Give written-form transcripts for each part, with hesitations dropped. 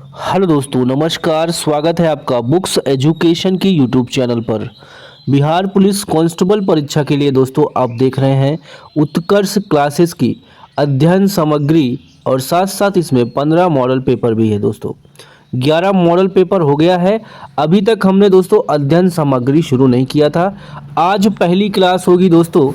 Hello दोस्तों, नमस्कार। स्वागत है आपका बुक्स एजुकेशन की यूट्यूब चैनल पर। बिहार पुलिस कांस्टेबल परीक्षा के लिए दोस्तों आप देख रहे हैं उत्कर्ष क्लासेस की अध्ययन सामग्री और साथ साथ इसमें 15 मॉडल पेपर भी है दोस्तों। 11 मॉडल पेपर हो गया है। अभी तक हमने दोस्तों अध्ययन सामग्री शुरू नहीं किया था। आज पहली क्लास होगी दोस्तों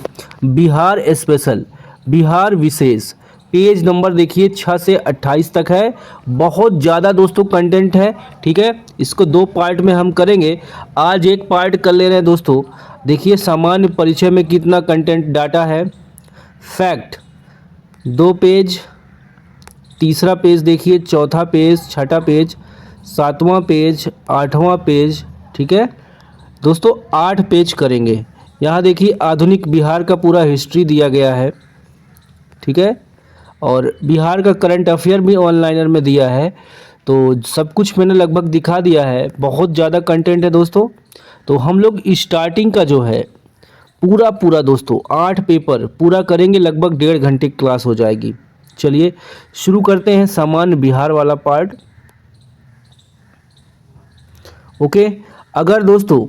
बिहार स्पेशल, बिहार विशेष। पेज नंबर देखिए 6 से 28 तक है। बहुत ज़्यादा दोस्तों कंटेंट है, ठीक है। इसको दो पार्ट में हम करेंगे। आज एक पार्ट कर ले रहे हैं दोस्तों। देखिए सामान्य परिचय में कितना कंटेंट डाटा है। फैक्ट 2 पेज, तीसरा पेज देखिए, चौथा पेज, छठा पेज, सातवां पेज, आठवां पेज, ठीक है दोस्तों। 8 पेज करेंगे। यहाँ देखिए आधुनिक बिहार का पूरा हिस्ट्री दिया गया है, ठीक है। और बिहार का करंट अफेयर भी ऑनलाइनर में दिया है। तो सब कुछ मैंने लगभग दिखा दिया है। बहुत ज़्यादा कंटेंट है दोस्तों। तो हम लोग स्टार्टिंग का जो है पूरा पूरा दोस्तों 8 पेपर पूरा करेंगे। लगभग 1.5 घंटे की क्लास हो जाएगी। चलिए शुरू करते हैं सामान्य बिहार वाला पार्ट। ओके, अगर दोस्तों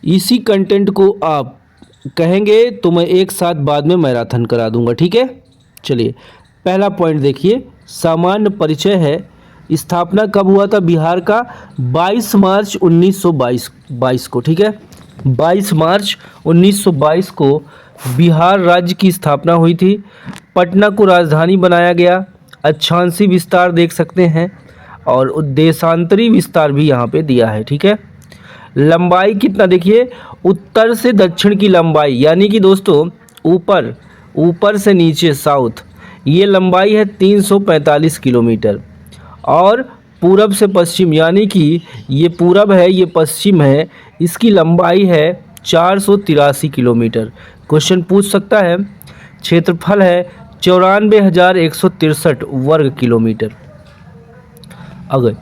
इसी कंटेंट को आप कहेंगे तो मैं एक साथ बाद में मैराथन करा दूंगा, ठीक है। चलिए पहला पॉइंट देखिए, सामान्य परिचय है। स्थापना कब हुआ था बिहार का? 22 मार्च 1922 को, ठीक है। 22 मार्च 1922 को बिहार राज्य की स्थापना हुई थी। पटना को राजधानी बनाया गया। अक्षांशी विस्तार देख सकते हैं और देशांतरी विस्तार भी यहाँ पे दिया है, ठीक है। लंबाई कितना देखिए, उत्तर से दक्षिण की लंबाई यानी कि दोस्तों ऊपर से नीचे साउथ, ये लंबाई है 345 किलोमीटर। और पूरब से पश्चिम यानी कि ये पूरब है, ये पश्चिम है, इसकी लंबाई है 483 किलोमीटर। क्वेश्चन पूछ सकता है। क्षेत्रफल है 94,163 वर्ग किलोमीटर। अगर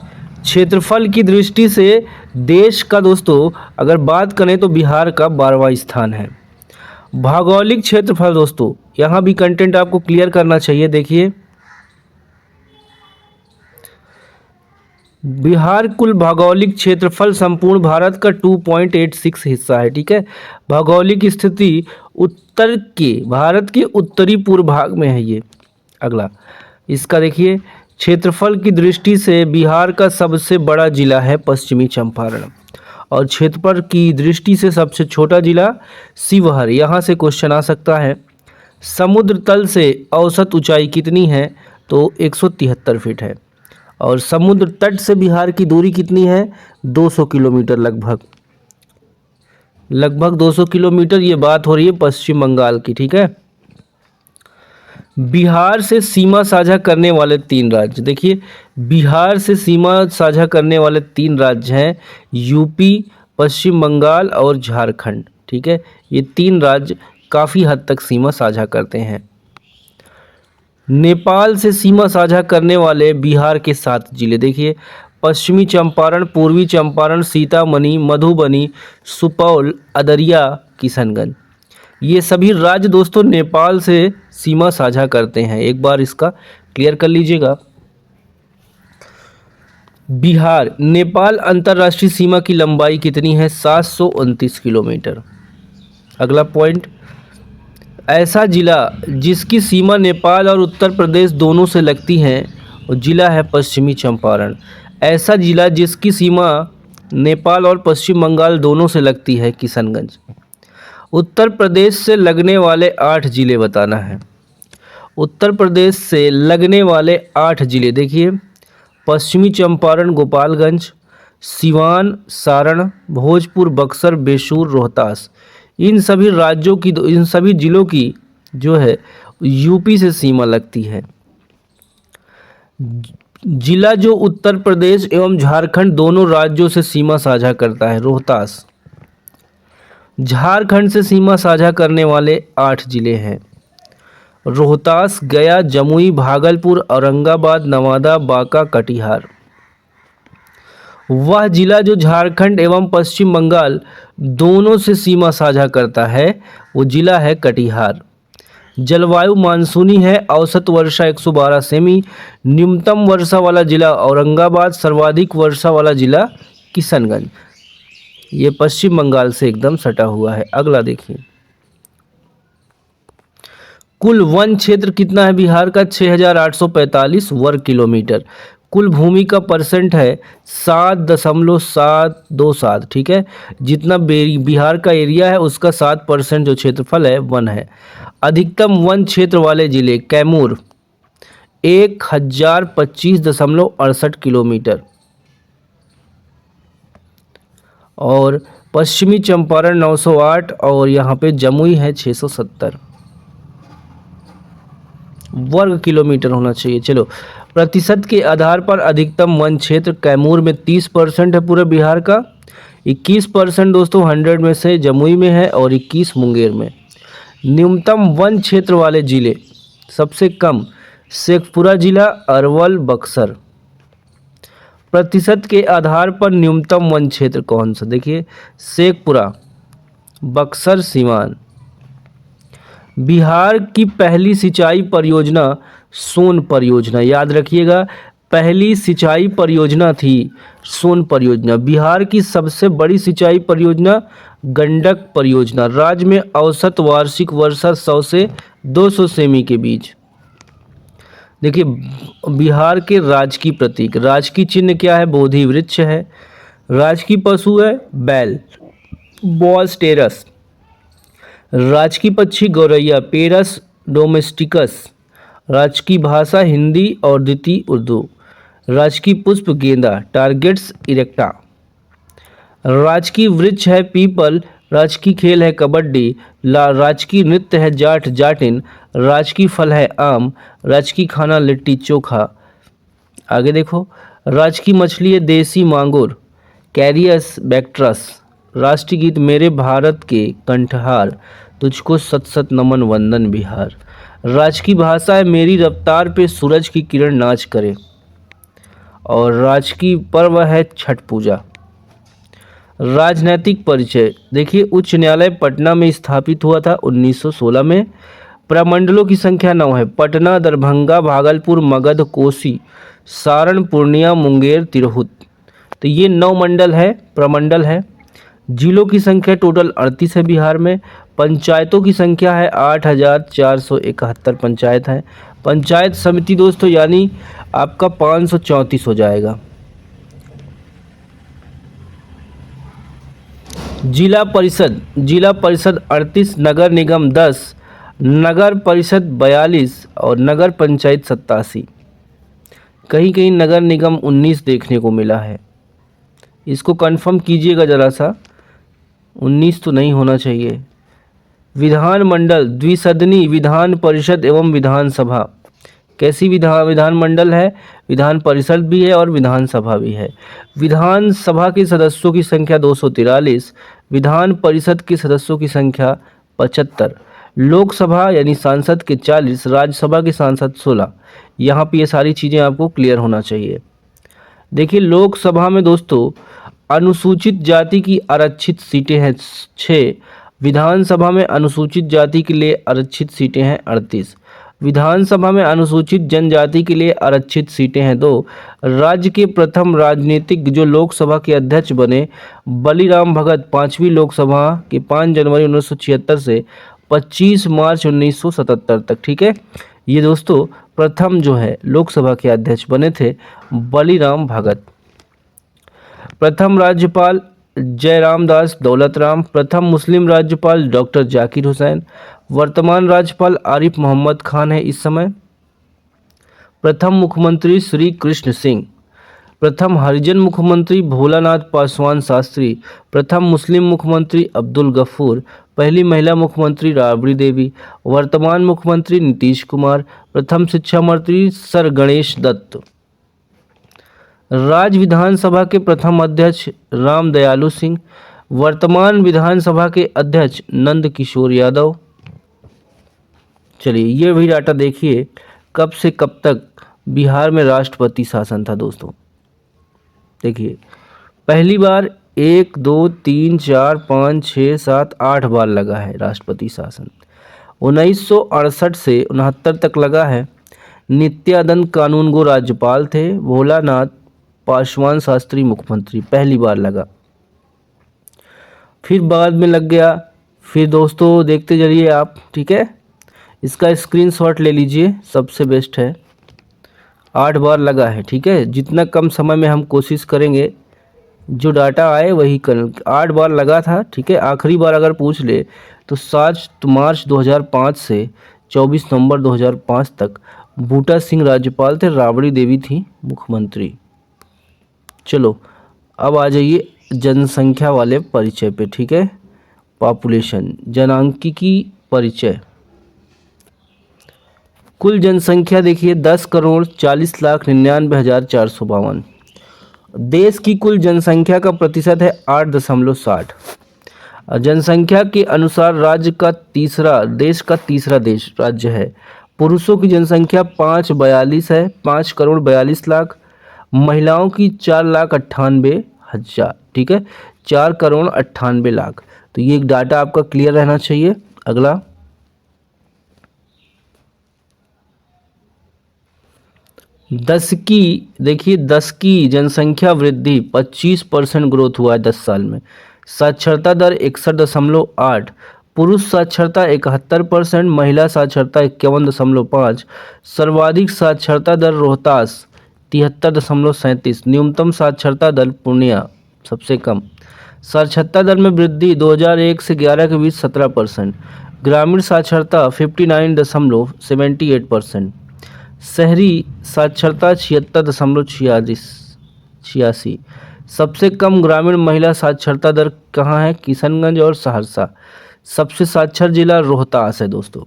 क्षेत्रफल की दृष्टि से देश का दोस्तों अगर बात करें तो बिहार का 12वां स्थान है। भौगोलिक क्षेत्रफल दोस्तों, यहाँ भी कंटेंट आपको क्लियर करना चाहिए। देखिए बिहार कुल भौगोलिक क्षेत्रफल संपूर्ण भारत का 2.86 हिस्सा है, ठीक है। भौगोलिक स्थिति उत्तर के भारत के उत्तरी पूर्व भाग में है ये। अगला इसका देखिए, क्षेत्रफल की दृष्टि से बिहार का सबसे बड़ा जिला है पश्चिमी चंपारण और क्षेत्रफल की दृष्टि से सबसे छोटा जिला शिवहर। यहाँ से क्वेश्चन आ सकता है। समुद्र तल से औसत ऊंचाई कितनी है? तो 173 फीट है। और समुद्र तट से बिहार की दूरी कितनी है? 200 किलोमीटर लगभग 200 किलोमीटर। ये बात हो रही है पश्चिम बंगाल की, ठीक है। बिहार से सीमा साझा करने वाले 3 राज्य देखिए, बिहार से सीमा साझा करने वाले 3 राज्य हैं यूपी, पश्चिम बंगाल और झारखंड, ठीक है। ये 3 राज्य काफ़ी हद तक सीमा साझा करते हैं। नेपाल से सीमा साझा करने वाले बिहार के 7 जिले देखिए, पश्चिमी चंपारण, पूर्वी चंपारण, सीतामढ़ी, मधुबनी, सुपौल, अररिया, किशनगंज। ये सभी राज्य दोस्तों नेपाल से सीमा साझा करते हैं। एक बार इसका क्लियर कर लीजिएगा। बिहार नेपाल अंतर्राष्ट्रीय सीमा की लंबाई कितनी है? 729 किलोमीटर। अगला पॉइंट, ऐसा जिला जिसकी सीमा नेपाल और उत्तर प्रदेश दोनों से लगती है वो जिला है पश्चिमी चंपारण। ऐसा जिला जिसकी सीमा नेपाल और पश्चिम बंगाल दोनों से लगती है किशनगंज। उत्तर प्रदेश से लगने वाले 8 जिले बताना है। उत्तर प्रदेश से लगने वाले 8 जिले देखिए, पश्चिमी चंपारण, गोपालगंज, सिवान, सारण, भोजपुर, बक्सर, बेसूर, रोहतास। इन सभी जिलों की जो है यूपी से सीमा लगती है। जिला जो उत्तर प्रदेश एवं झारखंड दोनों राज्यों से सीमा साझा करता है, रोहतास। झारखंड से सीमा साझा करने वाले 8 जिले हैं रोहतास, गया, जमुई, भागलपुर, औरंगाबाद, नवादा, बांका, कटिहार। वह जिला जो झारखंड एवं पश्चिम बंगाल दोनों से सीमा साझा करता है वो जिला है कटिहार। जलवायु मानसूनी है, औसत वर्षा 112 सेमी। न्यूनतम वर्षा वाला जिला औरंगाबाद, सर्वाधिक वर्षा वाला जिला किशनगंज। ये पश्चिम बंगाल से एकदम सटा हुआ है। अगला देखिए, कुल वन क्षेत्र कितना है बिहार का? 6,845 वर्ग किलोमीटर। कुल भूमि का परसेंट है 7.727। ठीक है, जितना बिहार का एरिया है उसका 7% जो क्षेत्रफल है वन है। अधिकतम वन क्षेत्र वाले जिले कैमूर 1025.68 किलोमीटर और पश्चिमी चंपारण 908 और यहाँ पे जमुई है 670 वर्ग किलोमीटर होना चाहिए। चलो, प्रतिशत के आधार पर अधिकतम वन क्षेत्र कैमूर में 30% है पूरे बिहार का। 21% दोस्तों 100 में से जमुई में है और 21 मुंगेर में। न्यूनतम वन क्षेत्र वाले जिले सबसे कम शेखपुरा जिला, अरवल, बक्सर। प्रतिशत के आधार पर न्यूनतम वन क्षेत्र कौन सा? देखिए, शेखपुरा, बक्सर, सीवान। बिहार की पहली सिंचाई परियोजना सोन परियोजना, याद रखिएगा, पहली सिंचाई परियोजना थी सोन परियोजना। बिहार की सबसे बड़ी सिंचाई परियोजना गंडक परियोजना। राज्य में औसत वार्षिक वर्षा 100 से 200 सेमी के बीच। देखिए, बिहार के राजकीय प्रतीक, राजकीय चिन्ह क्या है? बोधि वृक्ष है। राजकीय पशु है बैल, बॉस टेरस। राजकीय पक्षी गौरैया, पेरस डोमेस्टिकस। राजकीय भाषा हिंदी और द्वितीय उर्दू। राजकीय पुष्प गेंदा, टारगेट्स इरेक्टा। राजकीय वृक्ष है पीपल। राजकीय खेल है कबड्डी। राजकीय नृत्य है जाट जाटिन। राजकीय फल है आम। राजकीय खाना लिट्टी चोखा। आगे देखो, राजकीय मछली है देसी मांगुर, कैरियस बैक्ट्रस। राष्ट्रीय गीत मेरे भारत के कंठहार, तुझको सत सत नमन वंदन बिहार। राजकीय भाषा है मेरी रफ्तार पे सूरज की किरण नाच करे। और राजकीय पर्व है छठ पूजा। राजनैतिक परिचय, देखिए, उच्च न्यायालय पटना में स्थापित हुआ था 1916 में। प्रमंडलों की संख्या 9 है। पटना, दरभंगा, भागलपुर, मगध, कोसी, सारण, पूर्णिया, मुंगेर, तिरहुत। तो ये 9 मंडल है, प्रमंडल है। जिलों की संख्या टोटल 38 है बिहार में। पंचायतों की संख्या है 8,471 पंचायत है। पंचायत समिति दोस्तों यानी आपका 534 हो जाएगा। जिला परिषद 38, नगर निगम 10, नगर परिषद 42 और नगर पंचायत 87। कहीं कहीं नगर निगम 19 देखने को मिला है, इसको कंफर्म कीजिएगा ज़रा सा, 19 तो नहीं होना चाहिए। विधानमंडल द्विसदनी विधान परिषद एवं विधानसभा। कैसी विधानमंडल है? विधान परिषद भी है और विधानसभा भी है। विधानसभा के सदस्यों की संख्या 243, विधान परिषद के सदस्यों की संख्या 75, लोकसभा यानी सांसद के 40, राज्यसभा के सांसद 16। यहाँ पे ये सारी चीज़ें आपको क्लियर होना चाहिए। देखिए, लोकसभा में दोस्तों अनुसूचित जाति की आरक्षित सीटें हैं 6, विधानसभा में अनुसूचित जाति के लिए आरक्षित सीटें हैं 38, विधानसभा में अनुसूचित जनजाति के लिए आरक्षित सीटें हैं 2। राज्य के प्रथम राजनीतिक जो लोकसभा के अध्यक्ष बने बलिराम भगत 5वीं लोकसभा के 5 जनवरी 1976 से 25 मार्च 1977 तक। ठीक है, ये दोस्तों प्रथम जो है लोकसभा के अध्यक्ष बने थे बलिराम भगत। प्रथम राज्यपाल जयराम दास दौलत राम। प्रथम मुस्लिम राज्यपाल डॉक्टर जाकिर हुसैन। वर्तमान राज्यपाल आरिफ मोहम्मद खान है इस समय। प्रथम मुख्यमंत्री श्री कृष्ण सिंह। प्रथम हरिजन मुख्यमंत्री भोलानाथ पासवान शास्त्री। प्रथम मुस्लिम मुख्यमंत्री अब्दुल गफूर। पहली महिला मुख्यमंत्री राबड़ी देवी। वर्तमान मुख्यमंत्री नीतीश कुमार। प्रथम शिक्षा मंत्री सर गणेश दत्त। राज्य विधानसभा के प्रथम अध्यक्ष राम दयालु सिंह। वर्तमान विधानसभा के अध्यक्ष नंद किशोर यादव। चलिए, ये भी डाटा देखिए कब से कब तक बिहार में राष्ट्रपति शासन था दोस्तों। देखिए, पहली बार 1 2 3 4 5 6 7 8 बार लगा है राष्ट्रपति शासन। 1968 से 69 तक लगा है। नित्यानंद कानूनगो राज्यपाल थे। भोलानाथ पासवान शास्त्री मुख्यमंत्री, पहली बार लगा, फिर बाद में लग गया। फिर दोस्तों देखते चलिए आप, ठीक है। इसका स्क्रीनशॉट ले लीजिए, सबसे बेस्ट है। 8 बार लगा है, ठीक है। जितना कम समय में हम कोशिश करेंगे जो डाटा आए वही कर। 8 बार लगा था, ठीक है। आखिरी बार अगर पूछ ले तो 7 मार्च 2005 से 24 नवंबर 2005 तक बूटा सिंह राज्यपाल थे, राबड़ी देवी थी मुख्यमंत्री। चलो अब आ जाइए जनसंख्या वाले परिचय पे, ठीक है। पॉपुलेशन, जनांकिकी परिचय। कुल जनसंख्या देखिए 10,40,99,452। देश की कुल जनसंख्या का प्रतिशत है 8.60। जनसंख्या के अनुसार देश का तीसरा राज्य है। पुरुषों की जनसंख्या 542 है, 5,42,00,000। महिलाओं की 4,98,000, ठीक है, 4,98,00,000। तो ये एक डाटा आपका क्लियर रहना चाहिए। अगला 10 की, देखिए 10 की जनसंख्या वृद्धि 25% ग्रोथ हुआ है 10 साल में। साक्षरता दर 61.8, पुरुष साक्षरता 71%, महिला साक्षरता 51.5। सर्वाधिक साक्षरता दर रोहतास 73.37, न्यूनतम साक्षरता दर पूर्णिया सबसे कम। साक्षरता दर में वृद्धि 2001 से 11 के बीच 17%। ग्रामीण साक्षरता 59.78%। शहरी साक्षरता 76.86। सबसे कम ग्रामीण महिला साक्षरता दर कहाँ है? किशनगंज और सहरसा। सबसे साक्षर जिला रोहतास है दोस्तों।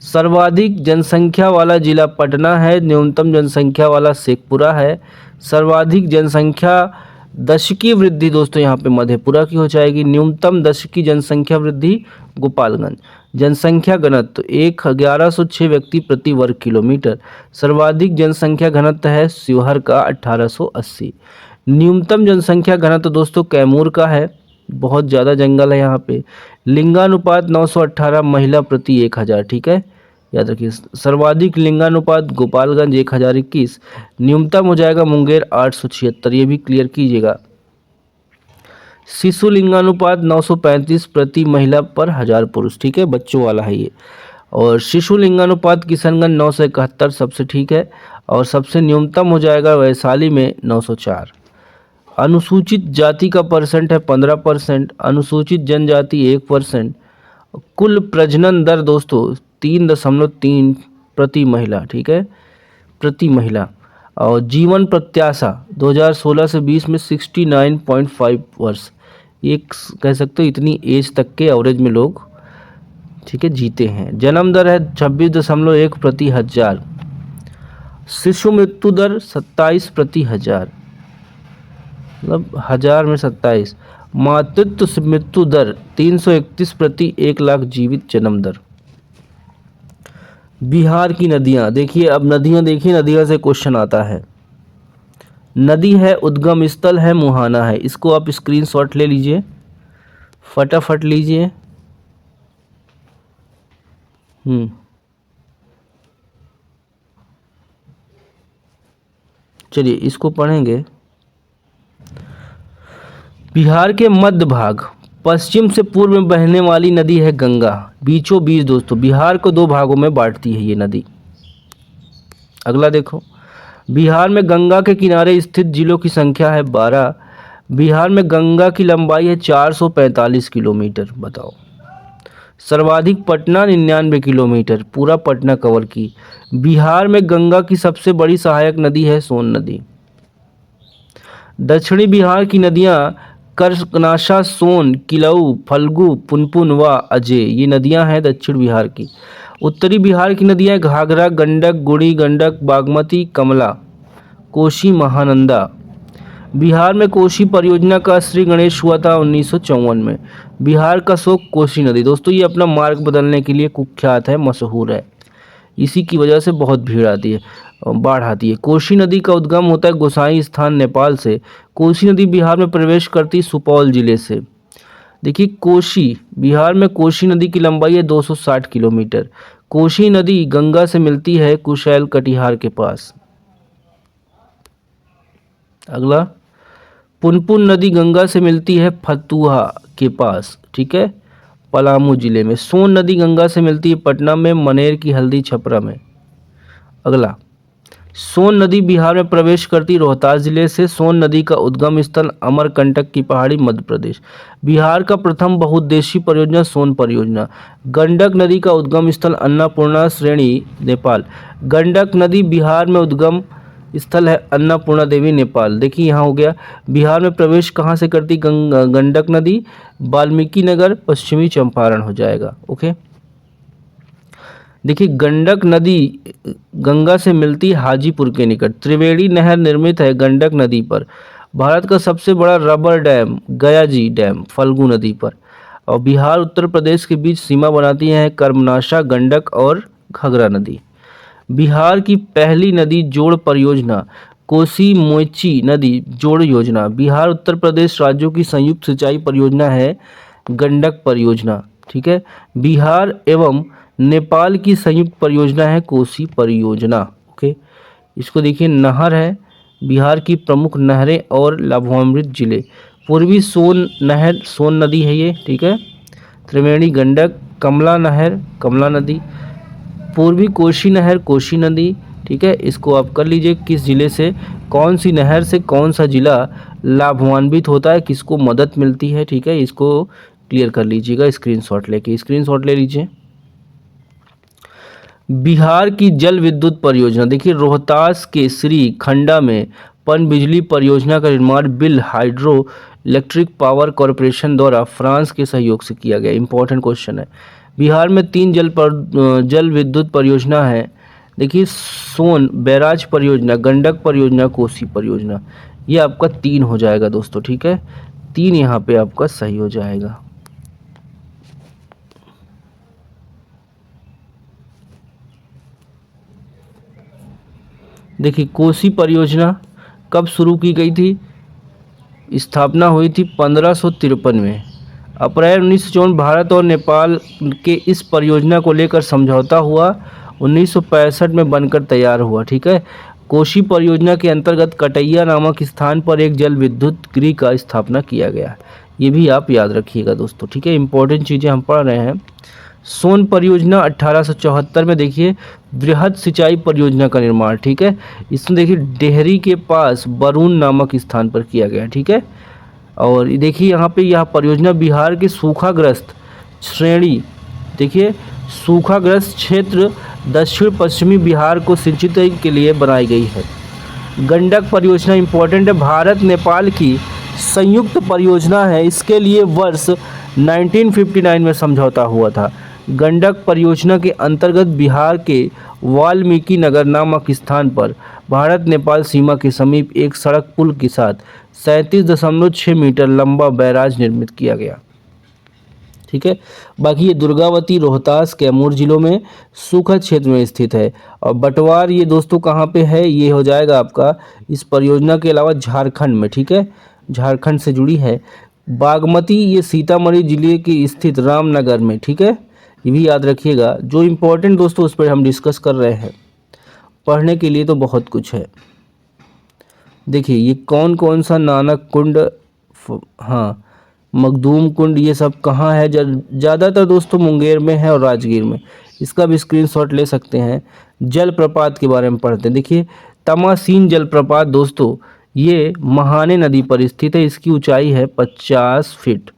सर्वाधिक जनसंख्या वाला जिला पटना है, न्यूनतम जनसंख्या वाला शेखपुरा है। सर्वाधिक जनसंख्या दशकीय वृद्धि दोस्तों यहाँ पे मधेपुरा की हो जाएगी। न्यूनतम दशकीय जनसंख्या वृद्धि गोपालगंज। जनसंख्या घनत्व 1106 व्यक्ति प्रति वर्ग किलोमीटर। सर्वाधिक जनसंख्या घनत्व है शिवहर का 1880। न्यूनतम जनसंख्या घनत्व दोस्तों कैमूर का है, बहुत ज़्यादा जंगल है यहाँ पे। लिंगानुपात 918 महिला प्रति 1000, ठीक है, याद रखिए। सर्वाधिक लिंगानुपात गोपालगंज 1021। न्यूनतम हो जाएगा मुंगेर 876, ये भी क्लियर कीजिएगा। शिशु लिंगानुपात 935 प्रति महिला पर 1000 पुरुष, ठीक है, बच्चों वाला है ये। और शिशु लिंगानुपात किशनगंज 971 सबसे ठीक है। और सबसे न्यूनतम हो जाएगा वैशाली में 904। अनुसूचित जाति का परसेंट है 15%, अनुसूचित जनजाति 1%। कुल प्रजनन दर दोस्तों 3.3 प्रति महिला, ठीक है, प्रति महिला। और जीवन प्रत्याशा 2016 से 20 में 69.5 वर्ष, ये कह सकते हो इतनी एज तक के एवरेज में लोग, ठीक है, जीते हैं। जन्म दर है 26.1 प्रति 1000। शिशु मृत्यु दर 27 प्रति 1000, मतलब 1000 में 27। मातृत्व मृत्यु दर 331 प्रति 1 लाख जीवित जन्म दर। बिहार की नदियां देखिए, अब नदियां देखिए, नदियां से क्वेश्चन आता है। नदी है, उद्गम स्थल है, मुहाना है। इसको आप स्क्रीनशॉट ले लीजिए, फटाफट लीजिए। चलिए इसको पढ़ेंगे। बिहार के मध्य भाग पश्चिम से पूर्व में बहने वाली नदी है गंगा। बीचों बीच दोस्तों बिहार को 2 भागों में बांटती है ये नदी। अगला देखो, बिहार में गंगा के किनारे स्थित जिलों की संख्या है 12। बिहार में गंगा की लंबाई है 445 किलोमीटर, बताओ। सर्वाधिक पटना 99 किलोमीटर, पूरा पटना कवर की। बिहार में गंगा की सबसे बड़ी सहायक नदी है सोन नदी। दक्षिणी बिहार की नदियां करकनाशा, सोन, किलऊ, फल्गु, पुनपुन व अजय, ये नदियां हैं दक्षिण बिहार की। उत्तरी बिहार की नदियां घाघरा, गंडक, गुड़ी गंडक, बागमती, कमला, कोशी, महानंदा। बिहार में कोशी परियोजना का श्री गणेश हुआ था 1954 में। बिहार का शोक कोसी नदी दोस्तों, ये अपना मार्ग बदलने के लिए कुख्यात है, मशहूर है। इसी की वजह से बहुत भीड़ आती है, बाढ़ आती है। कोसी नदी का उद्गम होता है गोसाई स्थान नेपाल से। कोसी नदी बिहार में प्रवेश करती सुपौल जिले से। देखिए कोशी, बिहार में कोशी नदी की लंबाई है 260 किलोमीटर। कोशी नदी गंगा से मिलती है कुशैल कटिहार के पास। अगला, पुनपुन नदी गंगा से मिलती है फतुहा के पास, ठीक है, पलामू जिले में। सोन नदी गंगा से मिलती है पटना में, मनेर की हल्दी छपरा में। अगला, सोन नदी बिहार में प्रवेश करती रोहतास जिले से। सोन नदी का उद्गम स्थल अमरकंटक की पहाड़ी मध्य प्रदेश। बिहार का प्रथम बहुउद्देशीय परियोजना सोन परियोजना। गंडक नदी का उद्गम स्थल अन्नपूर्णा श्रेणी नेपाल। गंडक नदी बिहार में उद्गम स्थल है अन्नपूर्णा देवी नेपाल। देखिए यहाँ हो गया, बिहार में प्रवेश कहाँ से करती गंडक नदी, वाल्मीकि नगर पश्चिमी चंपारण हो जाएगा। ओके, देखिए गंडक नदी गंगा से मिलती हाजीपुर के निकट। त्रिवेणी नहर निर्मित है गंडक नदी पर। भारत का सबसे बड़ा rubber dam Gayaji dam Phalgu नदी पर। और बिहार उत्तर प्रदेश के बीच सीमा बनाती है कर्मनाशा, गंडक और घाघरा नदी। बिहार की पहली नदी जोड़ परियोजना कोसी मोची नदी जोड़ योजना। बिहार उत्तर प्रदेश राज्यों की संयुक्त सिंचाई परियोजना है गंडक परियोजना, ठीक है। बिहार एवं नेपाल की संयुक्त परियोजना है कोसी परियोजना। ओके, इसको देखिए, नहर है बिहार की प्रमुख नहरें और लाभान्वित जिले। पूर्वी सोन नहर सोन नदी है ये, ठीक है। त्रिवेणी गंडक, कमला नहर कमला नदी, पूर्वी कोशी नहर कोशी नदी, ठीक है। इसको आप कर लीजिए, किस जिले से कौन सी नहर से कौन सा जिला लाभान्वित होता है, किसको मदद मिलती है, ठीक है। इसको क्लियर कर लीजिएगा स्क्रीनशॉट लेके, स्क्रीनशॉट ले लीजिए। बिहार की जल विद्युत परियोजना, देखिए रोहतास के श्री खंडा में पनबिजली परियोजना का निर्माण bill hydro electric power corporation द्वारा फ्रांस के सहयोग से किया गया। इंपॉर्टेंट क्वेश्चन है। बिहार में 3 जल विद्युत परियोजना है। देखिए सोन बैराज परियोजना, गंडक परियोजना, कोसी परियोजना। ये आपका 3 हो जाएगा दोस्तों, ठीक है। 3 यहाँ पे आपका सही हो जाएगा। देखिए कोसी परियोजना कब शुरू की गई थी, स्थापना हुई थी 1553 में। अप्रैल 1954 भारत और नेपाल के इस परियोजना को लेकर समझौता हुआ, 1965 में बनकर तैयार हुआ, ठीक है। कोसी परियोजना के अंतर्गत कटैया नामक स्थान पर एक जल विद्युत गृह का स्थापना किया गया। ये भी आप याद रखिएगा दोस्तों, ठीक है। इंपॉर्टेंट चीज़ें हम पढ़ रहे हैं। सोन परियोजना 1874 में देखिए बृहद सिंचाई परियोजना का निर्माण, ठीक है। इसमें देखिए डेहरी के पास बरून नामक स्थान पर किया गया, ठीक है। और देखिए यहाँ पे यह परियोजना बिहार के सूखाग्रस्त श्रेणी, देखिए सूखाग्रस्त क्षेत्र दक्षिण पश्चिमी बिहार को सिंचित के लिए बनाई गई है। गंडक परियोजना इंपॉर्टेंट है, भारत नेपाल की संयुक्त परियोजना है। इसके लिए वर्ष 1959 में समझौता हुआ था। गंडक परियोजना के अंतर्गत बिहार के वाल्मीकि नगर नामक स्थान पर भारत नेपाल सीमा के समीप एक सड़क पुल के साथ 37.6 मीटर लंबा बैराज निर्मित किया गया, ठीक है। बाकी ये दुर्गावती रोहतास कैमूर जिलों में सूखा क्षेत्र में स्थित है। और बटवार ये दोस्तों कहाँ पे है, ये हो जाएगा आपका इस परियोजना के अलावा झारखंड में, ठीक है, झारखंड से जुड़ी है। बागमती ये सीतामढ़ी जिले की स्थित रामनगर में, ठीक है। ये भी याद रखिएगा। जो इम्पोर्टेंट दोस्तों उस पर हम डिस्कस कर रहे हैं, पढ़ने के लिए तो बहुत कुछ है। देखिए ये कौन कौन सा नानक कुंड, हाँ मखदूम कुंड, ये सब कहाँ है, ज़्यादातर दोस्तों मुंगेर में है और राजगीर में। इसका भी स्क्रीनशॉट ले सकते हैं। जलप्रपात के बारे में पढ़ते हैं। देखिए तमासीन जलप्रपात दोस्तों ये महाने नदी पर स्थित है। इसकी ऊंचाई है 50 फीट।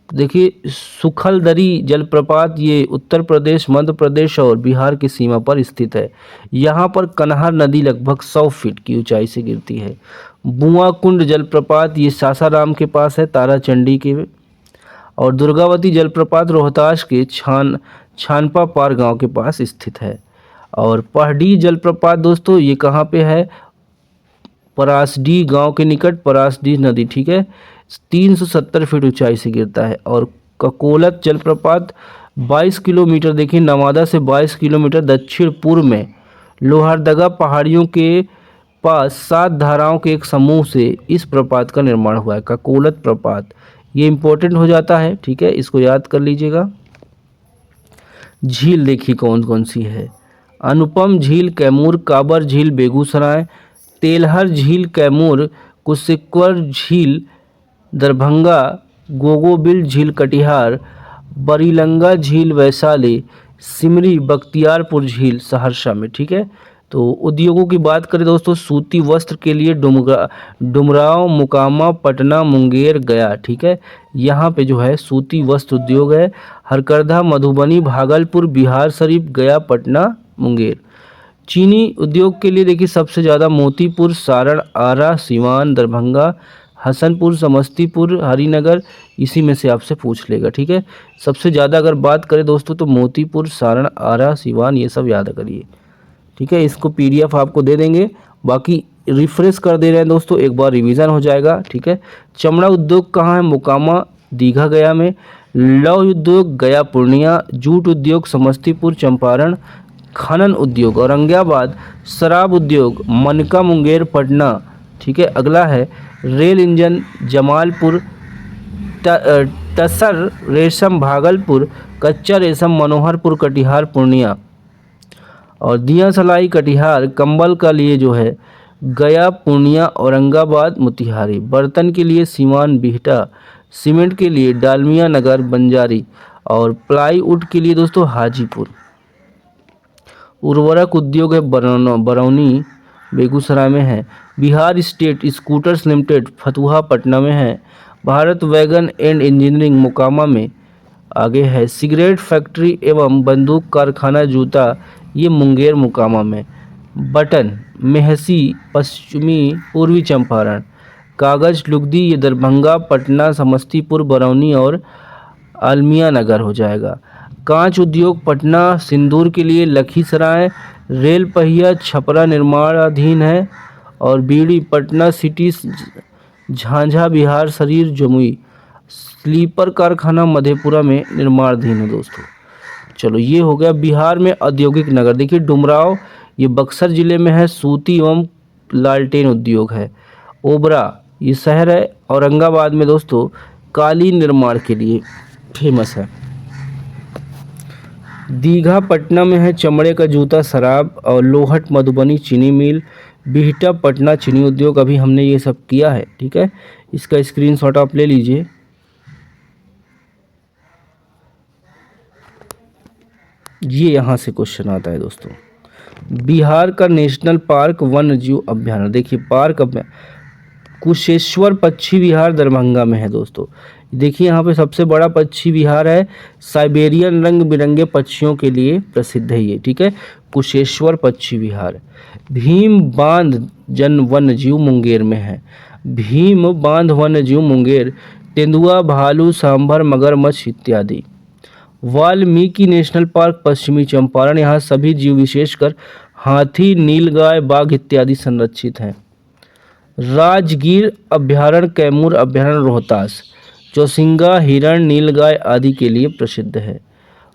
देखिए सुखलदरी जलप्रपात ये उत्तर प्रदेश, मध्य प्रदेश और बिहार की सीमा पर स्थित है। यहाँ पर कन्हार नदी लगभग 100 फीट की ऊंचाई से गिरती है। बुआ कुंड जलप्रपात ये सासाराम के पास है, ताराचंडी के। और दुर्गावती जलप्रपात रोहतास के छानपा पार गांव के पास स्थित है। और पहडी जलप्रपात दोस्तों ये कहाँ पे है, परासडी गांव के निकट परासडी नदी, ठीक है, 370 फीट ऊंचाई से गिरता है। और ककोलत जलप्रपात 22 किलोमीटर, देखिए नवादा से 22 किलोमीटर दक्षिण पूर्व में लोहरदगा पहाड़ियों के पास 7 धाराओं के एक समूह से इस प्रपात का निर्माण हुआ है, ककोलत प्रपात। ये इम्पोर्टेंट हो जाता है, ठीक है, इसको याद कर लीजिएगा। झील देखिए कौन कौन सी है। अनुपम झील कैमूर, काबर झील बेगूसराय, तेलहर झील कैमूर, कुशेश्वर झील दरभंगा, गोगोबिल झील कटिहार, बरीलंगा झील वैशाली, सिमरी बख्तियारपुर झील सहरसा में, ठीक है। तो उद्योगों की बात करें दोस्तों, सूती वस्त्र के लिए डुमरांव, मोकामा, पटना, मुंगेर, गया, ठीक है। यहाँ पे जो है सूती वस्त्र उद्योग है। हरकरधा, मधुबनी, भागलपुर, बिहार शरीफ, गया, पटना, मुंगेर। चीनी उद्योग के लिए देखिए सबसे ज़्यादा मोतीपुर, सारण, आरा, सिवान, दरभंगा, हसनपुर, समस्तीपुर, हरिनगर, इसी में से आपसे पूछ लेगा, ठीक है। सबसे ज़्यादा अगर बात करें दोस्तों तो मोतीपुर, सारण, आरा, सिवान, ये सब याद करिए, ठीक है। इसको पीडीएफ आपको दे देंगे, बाकी रिफ्रेश कर दे रहे हैं दोस्तों, एक बार रिवीजन हो जाएगा, ठीक है। चमड़ा उद्योग कहाँ है? मोकामा, दीघा, गया में। लौह उद्योग गया, पूर्णिया। जूट उद्योग समस्तीपुर, चंपारण। खनन उद्योग औरंगाबाद। शराब उद्योग मनका, मुंगेर, पटना, ठीक है। अगला है रेल इंजन जमालपुर। टसर रेशम भागलपुर। कच्चा रेशम मनोहरपुर, कटिहार, पूर्णिया। और दिया सलाई कटिहार। कंबल का लिए जो है गया, पूर्णिया, औरंगाबाद, मोतिहारी। बर्तन के लिए सीवान, बिहटा। सीमेंट के लिए डालमिया नगर, बंजारी। और प्लाईवुड के लिए दोस्तों हाजीपुर। उर्वरक उद्योग है बरौनी, बेगूसराय में है। Bihar state scooters limited Fatuha, Patna में है। Bharat wagon and engineering Mokama में आगे है। सिगरेट फैक्ट्री एवं बंदूक कारखाना जूता, ये मुंगेर, मोकामा में। बटन मेहसी, पश्चिमी पूर्वी चंपारण। कागज लुगदी, ये दरभंगा, पटना, समस्तीपुर, बरौनी और आलमिया नगर हो जाएगा। कांच उद्योग पटना, सिंदूर के लिए लखीसराय। रेल पहिया छपरा निर्माणाधीन है। और बीड़ी पटना सिटी, झांझा बिहार शरीर, जमुई। स्लीपर कारखाना मधेपुरा में निर्माणाधीन है दोस्तों। चलो ये हो गया बिहार में औद्योगिक नगर। देखिए डुमराव, ये बक्सर जिले में है। सूती एवं लालटेन उद्योग है। ओबरा, ये शहर है औरंगाबाद में दोस्तों, कालीन निर्माण के लिए फेमस है। दीघा पटना में है, चमड़े का जूता, शराब। और लोहट मधुबनी चीनी मिल। बिहटा पटना चीनी उद्योग, अभी हमने ये सब किया है, ठीक है। इसका स्क्रीनशॉट आप ले लीजिए। ये यहाँ से क्वेश्चन आता है दोस्तों। बिहार का नेशनल पार्क वन्य जीव अभ्यारण्य, देखिए पार्क कुशेश्वर पक्षी विहार दरभंगा में है दोस्तों। देखिए यहाँ पे सबसे बड़ा पक्षी विहार है। साइबेरियन रंग बिरंगे पक्षियों के लिए प्रसिद्ध है ये, ठीक है। कुशेश्वर पक्षी विहार। भीम बांध जन वन्य जीव मुंगेर में है। भीम बांध वन्य जीव मुंगेर। तेंदुआ, भालू, सांभर, मगरमच्छ इत्यादि। वाल्मीकि नेशनल पार्क पश्चिमी चंपारण, यहाँ सभी जीव विशेषकर हाथी, नीलगाय, बाघ इत्यादि संरक्षित हैं। राजगीर अभ्यारण्य कैमूर अभ्यारण्य रोहतास, चौसिंगा, हिरण, नीलगाय आदि के लिए प्रसिद्ध है।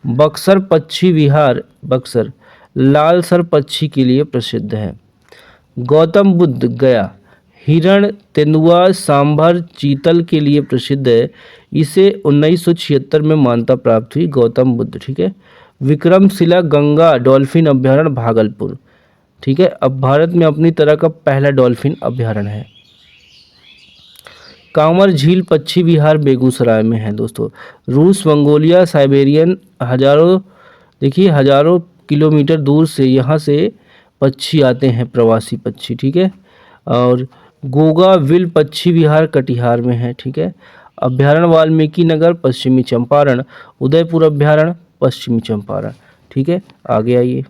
बक्सर पक्षी विहार बक्सर लालसर पक्षी के लिए प्रसिद्ध है। गौतम बुद्ध गया, हिरण, तेंदुआ, सांभर, चीतल के लिए प्रसिद्ध है। इसे 1976 में मान्यता प्राप्त हुई, गौतम बुद्ध, ठीक है। विक्रमशिला गंगा डॉल्फिन अभ्यारण्य भागलपुर, ठीक है। अब भारत में अपनी तरह का पहला डॉल्फिन अभ्यारण्य है। कांवर झील पक्षी विहार बेगूसराय में है दोस्तों। रूस, मंगोलिया, साइबेरियन, हजारों किलोमीटर दूर से यहाँ से पक्षी आते हैं, प्रवासी पक्षी, ठीक है। और गोगा विल पक्षी विहार कटिहार में है, ठीक है। अभ्यारण्य वाल्मीकि नगर पश्चिमी चंपारण। उदयपुर अभ्यारण्य पश्चिमी चंपारण, ठीक है। आगे आइए,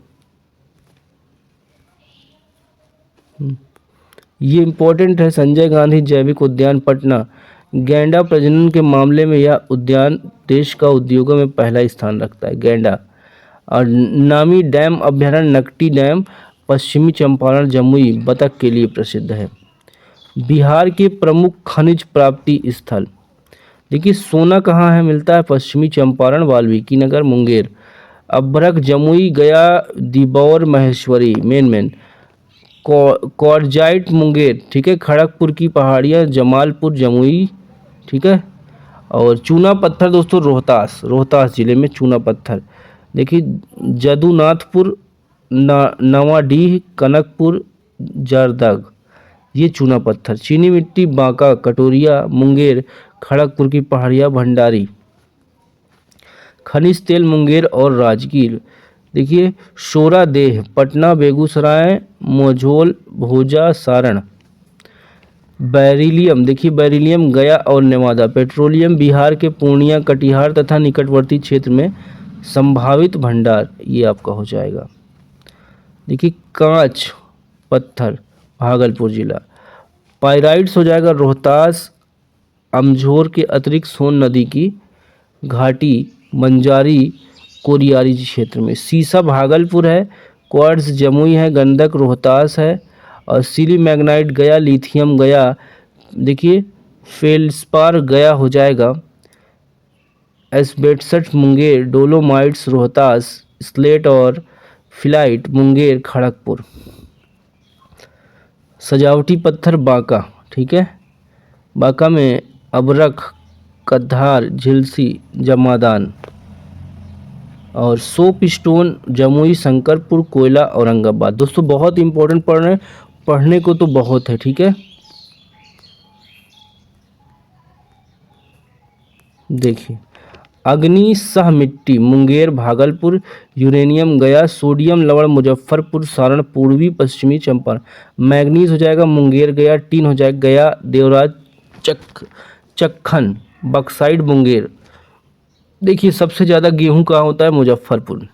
ये इम्पोर्टेंट है। संजय गांधी जैविक उद्यान पटना। गैंडा प्रजनन के मामले में यह उद्यान देश का उद्योगों में पहला स्थान रखता है, गैंडा। और नामी डैम अभ्यारण्य नकटी डैम पश्चिमी चंपारण जमुई बतख के लिए प्रसिद्ध है। बिहार के प्रमुख खनिज प्राप्ति स्थल, देखिए सोना कहाँ है मिलता है? पश्चिमी चंपारण, वाल्मीकि नगर, मुंगेर। अभ्रक, जमुई, गया, दिबौर, महेश्वरी मेन। कॉर्जाइट मुंगेर, ठीक है। खड़गपुर की पहाड़ियाँ, जमालपुर, जमुई, ठीक है। और चूना पत्थर दोस्तों रोहतास जिले में चूना पत्थर। देखिए जदुनाथपुर, नवाडीह, कनकपुर, जरदग, ये चूना पत्थर। चीनी मिट्टी बांका, कटोरिया, मुंगेर, खड़गपुर की पहाड़ियाँ, भंडारी। खनिज तेल मुंगेर और राजगीर। देखिए शोरादेह, पटना, बेगूसराय, मोझोल, भोजा, सारण। बेरिलियम, देखिए बेरिलियम गया और नेवादा। पेट्रोलियम बिहार के पूर्णिया, कटिहार तथा निकटवर्ती क्षेत्र में संभावित भंडार, ये आपका हो जाएगा। देखिए कांच पत्थर, भागलपुर जिला। पाइराइट्स हो जाएगा रोहतास, अमझोर के अतिरिक्त सोन नदी की घाटी, बंजारी, कोरियारी क्षेत्र में। सीसा भागलपुर है, क्वार्ट्ज जमुई है, गंडक रोहतास है, और सिली मैग्नाइट गया, लिथियम गया। देखिए फेल्सपार गया हो जाएगा। Asbestos Munger, dolomites Rohtas, slate और फिलाइट मुंगेर, खड़गपुर। सजावटी पत्थर बांका, ठीक है, बांका में अबरख, कद्धार, झिलसी, जमादान। और सोप स्टोन जमुई, शंकरपुर, कोयला, औरंगाबाद। दोस्तों बहुत इंपॉर्टेंट पढ़ने को तो बहुत है, ठीक है। देखिए अग्नि सह मिट्टी मुंगेर, भागलपुर, यूरेनियम गया, सोडियम लवण मुजफ्फरपुर, सारण, पूर्वी पश्चिमी चंपारण। मैग्नीज हो जाएगा मुंगेर गया, टीन हो जाएगा गया, देवराज, चक्खन, बक्साइड मुंगेर। देखिए सबसे ज़्यादा गेहूं कहाँ होता है? मुजफ्फरपुर।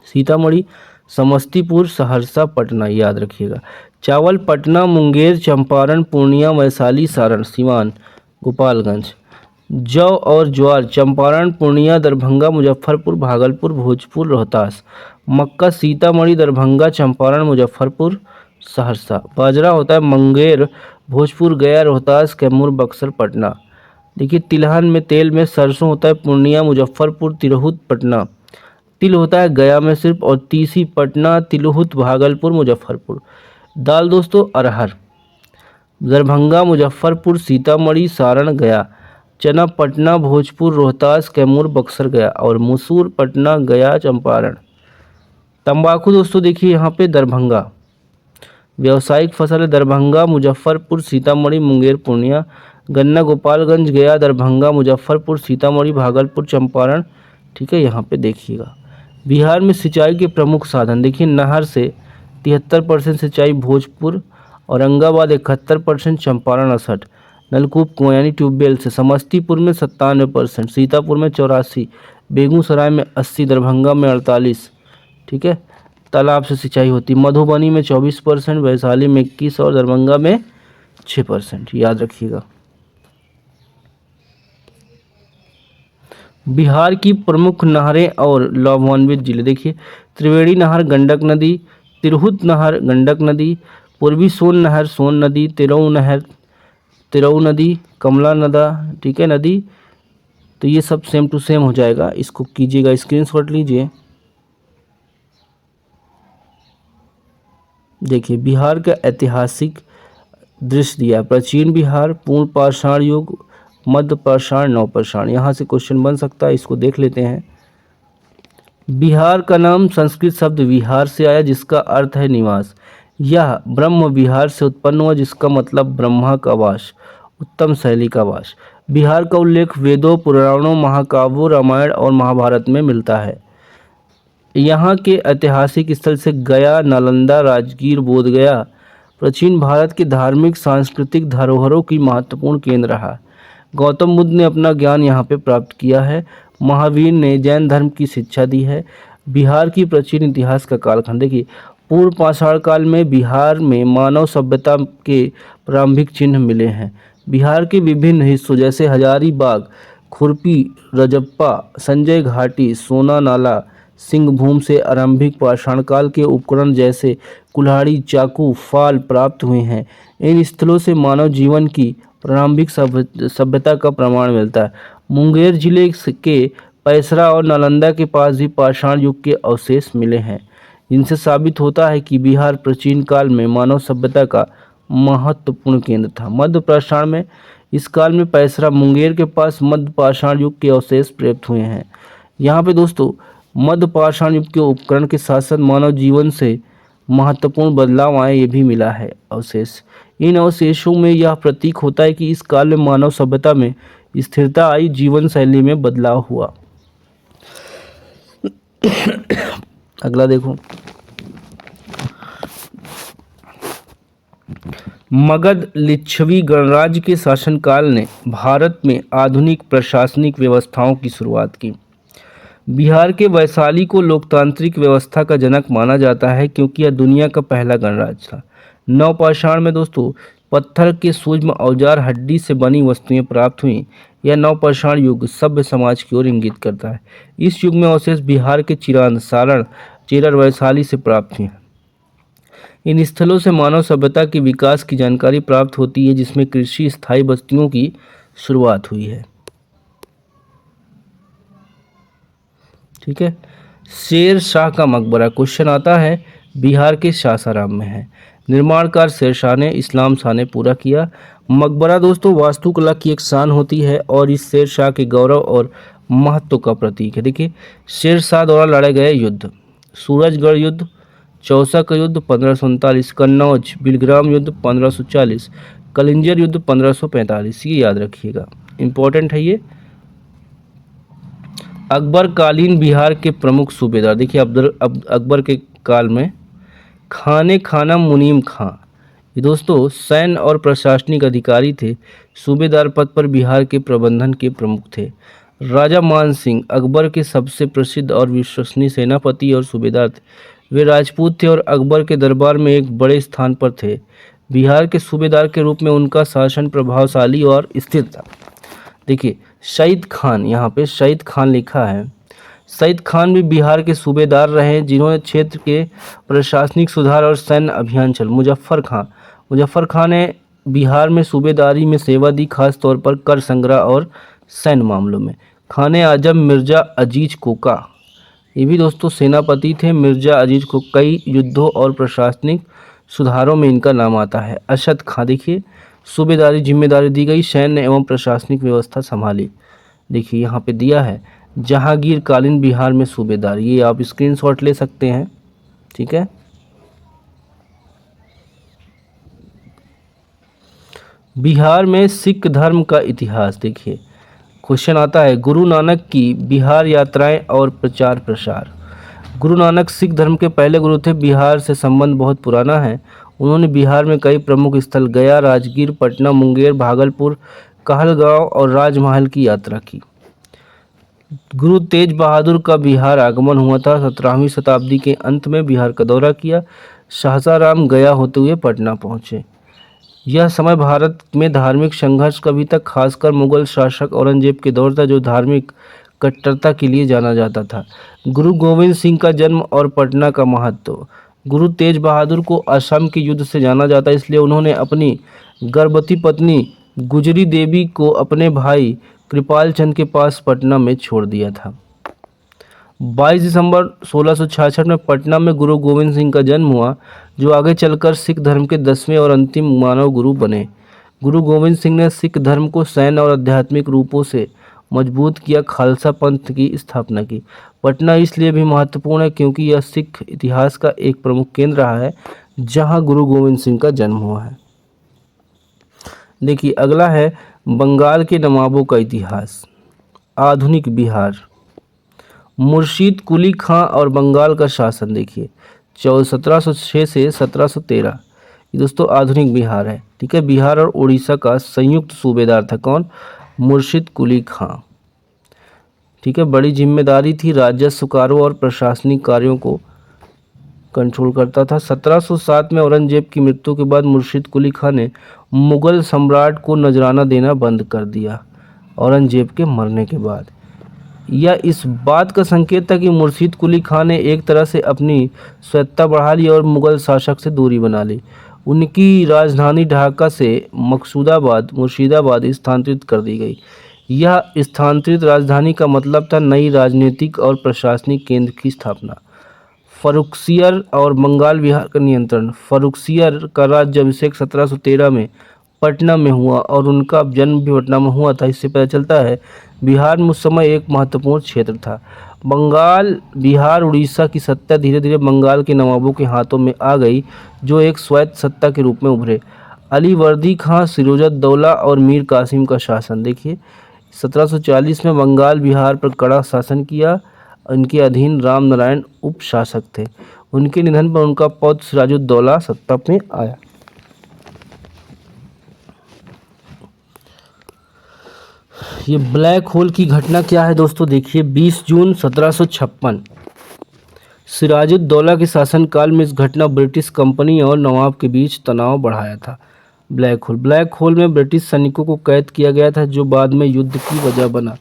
सीतामढ़ी, समस्तीपुर, सहरसा, पटना, याद रखिएगा। चावल पटना, मुंगेर, चंपारण, पूर्णिया, वैशाली, सारण, सीवान, गोपालगंज। जौ और ज्वार चंपारण, पूर्णिया, दरभंगा, मुजफ्फरपुर, भागलपुर, भोजपुर, रोहतास। मक्का सीतामढ़ी, दरभंगा, चंपारण, मुजफ्फरपुर, सहरसा। बाजरा होता है मुंगेर, भोजपुर, गया, रोहतास, कैमूर, बक्सर, पटना। देखिए तिलहन में तेल में सरसों होता है पूर्णिया, मुजफ्फरपुर, तिरहुत, पटना। तिल होता है गया में सिर्फ, और तीसी पटना, तिलहुत, भागलपुर, मुजफ्फरपुर। दाल दोस्तों अरहर, दरभंगा, मुजफ्फरपुर, सीतामढ़ी, सारण, गया। चना पटना, भोजपुर, रोहतास, कैमूर, बक्सर, गया। और मसूर पटना, गया, चंपारण। तंबाकू दोस्तों देखिए यहाँ पे दरभंगा, व्यावसायिक फसल है दरभंगा, मुजफ्फरपुर, सीतामढ़ी, मुंगेर, पूर्णिया। गन्ना गोपालगंज, गया, दरभंगा, मुजफ्फरपुर, सीतामढ़ी, भागलपुर, चंपारण, ठीक है। यहाँ पे देखिएगा बिहार में सिंचाई के प्रमुख साधन देखिए नहर से 73% सिंचाई भोजपुर, औरंगाबाद 71%, चंपारण 68%। नलकूप कुआं यानी ट्यूबवेल से समस्तीपुर में 97%, सीतापुर में 84%, बेगूसराय में 80%, दरभंगा में 48%, ठीक है। तालाब से सिंचाई होती है। मधुबनी में 24%, वैशाली में 21% और दरभंगा में 6%, याद रखिएगा। बिहार की प्रमुख नहरें और लाभान्वित जिले देखिए त्रिवेणी नहर, गंडक नदी, तिरहुत नहर, गंडक नदी, पूर्वी सोन नहर, सोन नदी, तिरऊ नहर, तिरऊ नदी, कमला नदा, ठीक है, नदी। तो ये सब सेम टू सेम हो जाएगा, इसको कीजिएगा, स्क्रीनशॉट लीजिए। देखिए बिहार का ऐतिहासिक दृश्य दिया, प्राचीन बिहार, पूर्ण पाषाण युग, मध्य पाषाण, नवपाषाण। यहाँ से क्वेश्चन बन सकता है, इसको देख लेते हैं। बिहार का नाम संस्कृत शब्द विहार से आया जिसका अर्थ है निवास। यह ब्रह्म विहार से उत्पन्न हुआ जिसका मतलब ब्रह्मा का वास, उत्तम शैली का वास। बिहार का उल्लेख वेदों, पुराणों, महाकाव्यों, रामायण और महाभारत में मिलता है। यहाँ के ऐतिहासिक स्थल से गया, नालंदा, राजगीर, बोधगया प्राचीन भारत के धार्मिक सांस्कृतिक धरोहरों की महत्वपूर्ण केंद्र रहा। गौतम बुद्ध ने अपना ज्ञान यहाँ पे प्राप्त किया है। महावीर ने जैन धर्म की शिक्षा दी है। बिहार की प्राचीन इतिहास का कालखंड देखिए पूर्व पाषाण काल में बिहार में मानव सभ्यता के प्रारंभिक चिन्ह मिले हैं। बिहार के विभिन्न हिस्सों जैसे हजारीबाग, खुरपी, रजप्पा, संजय घाटी, सोना नाला, सिंहभूम से आरंभिक पाषाण काल के उपकरण जैसे कुल्हाड़ी, चाकू, फाल प्राप्त हुए हैं। इन स्थलों से मानव जीवन की प्रारंभिक सभ्यता का प्रमाण मिलता है। मुंगेर जिले के पैसरा और नालंदा के पास भी पाषाण युग के अवशेष मिले हैं, जिनसे साबित होता है कि बिहार प्राचीन काल में मानव सभ्यता का महत्वपूर्ण केंद्र था। मध्य पाषाण में इस काल में पैसरा मुंगेर के पास मध्य पाषाण युग के अवशेष प्राप्त हुए हैं। यहाँ पे दोस्तों मध्य पाषाण युग के उपकरण के साथ साथ मानव जीवन से महत्वपूर्ण बदलाव आए ये भी मिला है अवशेष। इन अवशेषों में यह प्रतीक होता है कि इस काल में मानव सभ्यता में स्थिरता आई, जीवन शैली में बदलाव हुआ। अगला देखो, मगध लिच्छवी गणराज्य के शासनकाल ने भारत में आधुनिक प्रशासनिक व्यवस्थाओं की शुरुआत की। बिहार के वैशाली को लोकतांत्रिक व्यवस्था का जनक माना जाता है क्योंकि यह दुनिया का पहला गणराज्य था। नवपाषाण में दोस्तों पत्थर के सूक्ष्म औजार हड्डी से बनी वस्तुएं प्राप्त हुई। यह नवपाषाण युग सभ्य समाज की ओर इंगित करता है। इस युग में अवशेष बिहार के चिरांद, सारण, चेरर, वैशाली से प्राप्त हुए। इन स्थलों से मानव सभ्यता के विकास की जानकारी प्राप्त होती है जिसमें कृषि स्थायी बस्तियों की शुरुआत हुई है। ठीक है। शेर शाह का मकबरा क्वेश्चन आता है, बिहार के सासाराम में है। निर्माण कार्य शेरशाह ने, इस्लाम शाह ने पूरा किया। मकबरा दोस्तों वास्तुकला की एक शान होती है और इस शेर शाह के गौरव और महत्व का प्रतीक है। देखिए, शेर शाह द्वारा लड़े गए युद्ध: सूरजगढ़ युद्ध, चौसा का युद्ध 1539, कन्नौज बिलग्राम युद्ध 1540, कलिंजर युद्ध 1545। ये याद रखिएगा, इंपॉर्टेंट है ये। अकबर कालीन बिहार के प्रमुख सूबेदार, देखिए अकबर के काल में खाने खाना मुनीम खां, ये दोस्तों सैन्य और प्रशासनिक अधिकारी थे। सूबेदार पद पर बिहार के प्रबंधन के प्रमुख थे। राजा मान सिंह अकबर के सबसे प्रसिद्ध और विश्वसनीय सेनापति और सूबेदार थे। वे राजपूत थे और अकबर के दरबार में एक बड़े स्थान पर थे। बिहार के सूबेदार के रूप में उनका शासन प्रभावशाली और स्थिर था। देखिए सईद खान, यहाँ पे सईद खान लिखा है। सईद खान भी बिहार के सूबेदार रहे जिन्होंने क्षेत्र के प्रशासनिक सुधार और सैन्य अभियान चल। मुजफ्फर खान ने बिहार में सूबेदारी में सेवा दी, खासतौर पर कर संग्रह और सैन्य मामलों में। खाने आजम मिर्जा अजीज कोका, ये भी दोस्तों सेनापति थे। मिर्जा अजीज को कई युद्धों और प्रशासनिक सुधारों में इनका नाम आता है। अशद खां, देखिए सूबेदारी जिम्मेदारी दी गई, सैन्य एवं प्रशासनिक व्यवस्था संभाली। देखिए यहाँ पे दिया है जहांगीर कालीन बिहार में सूबेदार, ये आप स्क्रीनशॉट ले सकते हैं। ठीक है। बिहार में सिख धर्म का इतिहास, देखिए क्वेश्चन आता है, गुरु नानक की बिहार यात्राएं और प्रचार प्रसार। गुरु नानक सिख धर्म के पहले गुरु थे। बिहार से संबंध बहुत पुराना है। उन्होंने बिहार में कई प्रमुख स्थल गया, राजगीर, पटना, मुंगेर, भागलपुर, कहलगांव और राजमहल की यात्रा की। गुरु तेज बहादुर का बिहार आगमन हुआ था। 17वीं शताब्दी के अंत में बिहार का दौरा किया। सासाराम गया होते हुए पटना पहुंचे। यह समय भारत में धार्मिक संघर्ष का भी तक, खासकर मुगल शासक औरंगजेब के दौर था जो धार्मिक कट्टरता के लिए जाना जाता था। गुरु गोविंद सिंह का जन्म और पटना का महत्व। गुरु तेज बहादुर को असम के युद्ध से जाना जाता है, इसलिए उन्होंने अपनी गर्भवती पत्नी गुजरी देवी को अपने भाई कृपाल चंद के पास पटना में छोड़ दिया था। 22 दिसंबर 1666 में पटना में गुरु गोविंद सिंह का जन्म हुआ जो आगे चलकर सिख धर्म के 10वें और अंतिम मानव गुरु बने। गुरु गोविंद सिंह ने सिख धर्म को सैन्य और आध्यात्मिक रूपों से मजबूत किया, खालसा पंथ की स्थापना की। पटना इसलिए भी महत्वपूर्ण है क्योंकि यह सिख इतिहास का एक प्रमुख केंद्र रहा है जहां गुरु गोविंद सिंह का जन्म हुआ है। देखिए अगला है बंगाल के नवाबों का इतिहास। आधुनिक बिहार, मुर्शीद कुली खां और बंगाल का शासन। देखिए 1706 से 1713, ये दोस्तों आधुनिक बिहार है। ठीक है। बिहार और उड़ीसा का संयुक्त सूबेदार था कौन? मुर्शीद कुली खां। ठीक है। बड़ी जिम्मेदारी थी, राजस्व कारों और प्रशासनिक कार्यों को कंट्रोल करता था। 1707 में औरंगजेब की मृत्यु के बाद मुर्शीद कुली खां ने मुगल सम्राट को नजराना देना बंद कर दिया। औरंगजेब के मरने के बाद यह इस बात का संकेत था कि मुर्शीद कुली खां ने एक तरह से अपनी स्वायत्तता बढ़ा ली और मुगल शासक से दूरी बना ली। उनकी राजधानी ढाका से मुर्शिदाबाद स्थानांतरित कर दी गई। यह स्थानांतरित राजधानी का मतलब था नई राजनीतिक और प्रशासनिक केंद्र की स्थापना। फर्रुखसियर और बंगाल विहार का नियंत्रण। फर्रुखसियर का राज्याभिषेक 1713 में पटना में हुआ और उनका जन्म भी पटना में हुआ था। इससे पता चलता है बिहार में उस समय एक महत्वपूर्ण क्षेत्र था। बंगाल, बिहार, उड़ीसा की सत्ता धीरे धीरे बंगाल के नवाबों के हाथों में आ गई, जो एक स्वायत्त सत्ता के रूप में उभरे। अली वर्दी खां, सिराजुद्दौला और मीर कासिम का शासन। देखिए 1740 में बंगाल बिहार पर कड़ा शासन किया। उनके अधीन राम नारायण उप शासक थे। उनके निधन पर उनका पौत्र सिराजुद्दौला सत्ता में आया। ये ब्लैक होल की घटना क्या है दोस्तों, देखिए 20 जून 1756 सिराजुद्दौला के शासनकाल में इस घटना ब्रिटिश कंपनी और नवाब के बीच तनाव बढ़ाया था। ब्लैक होल में ब्रिटिश सैनिकों को कैद किया गया था, जो बाद में युद्ध की वजह बना।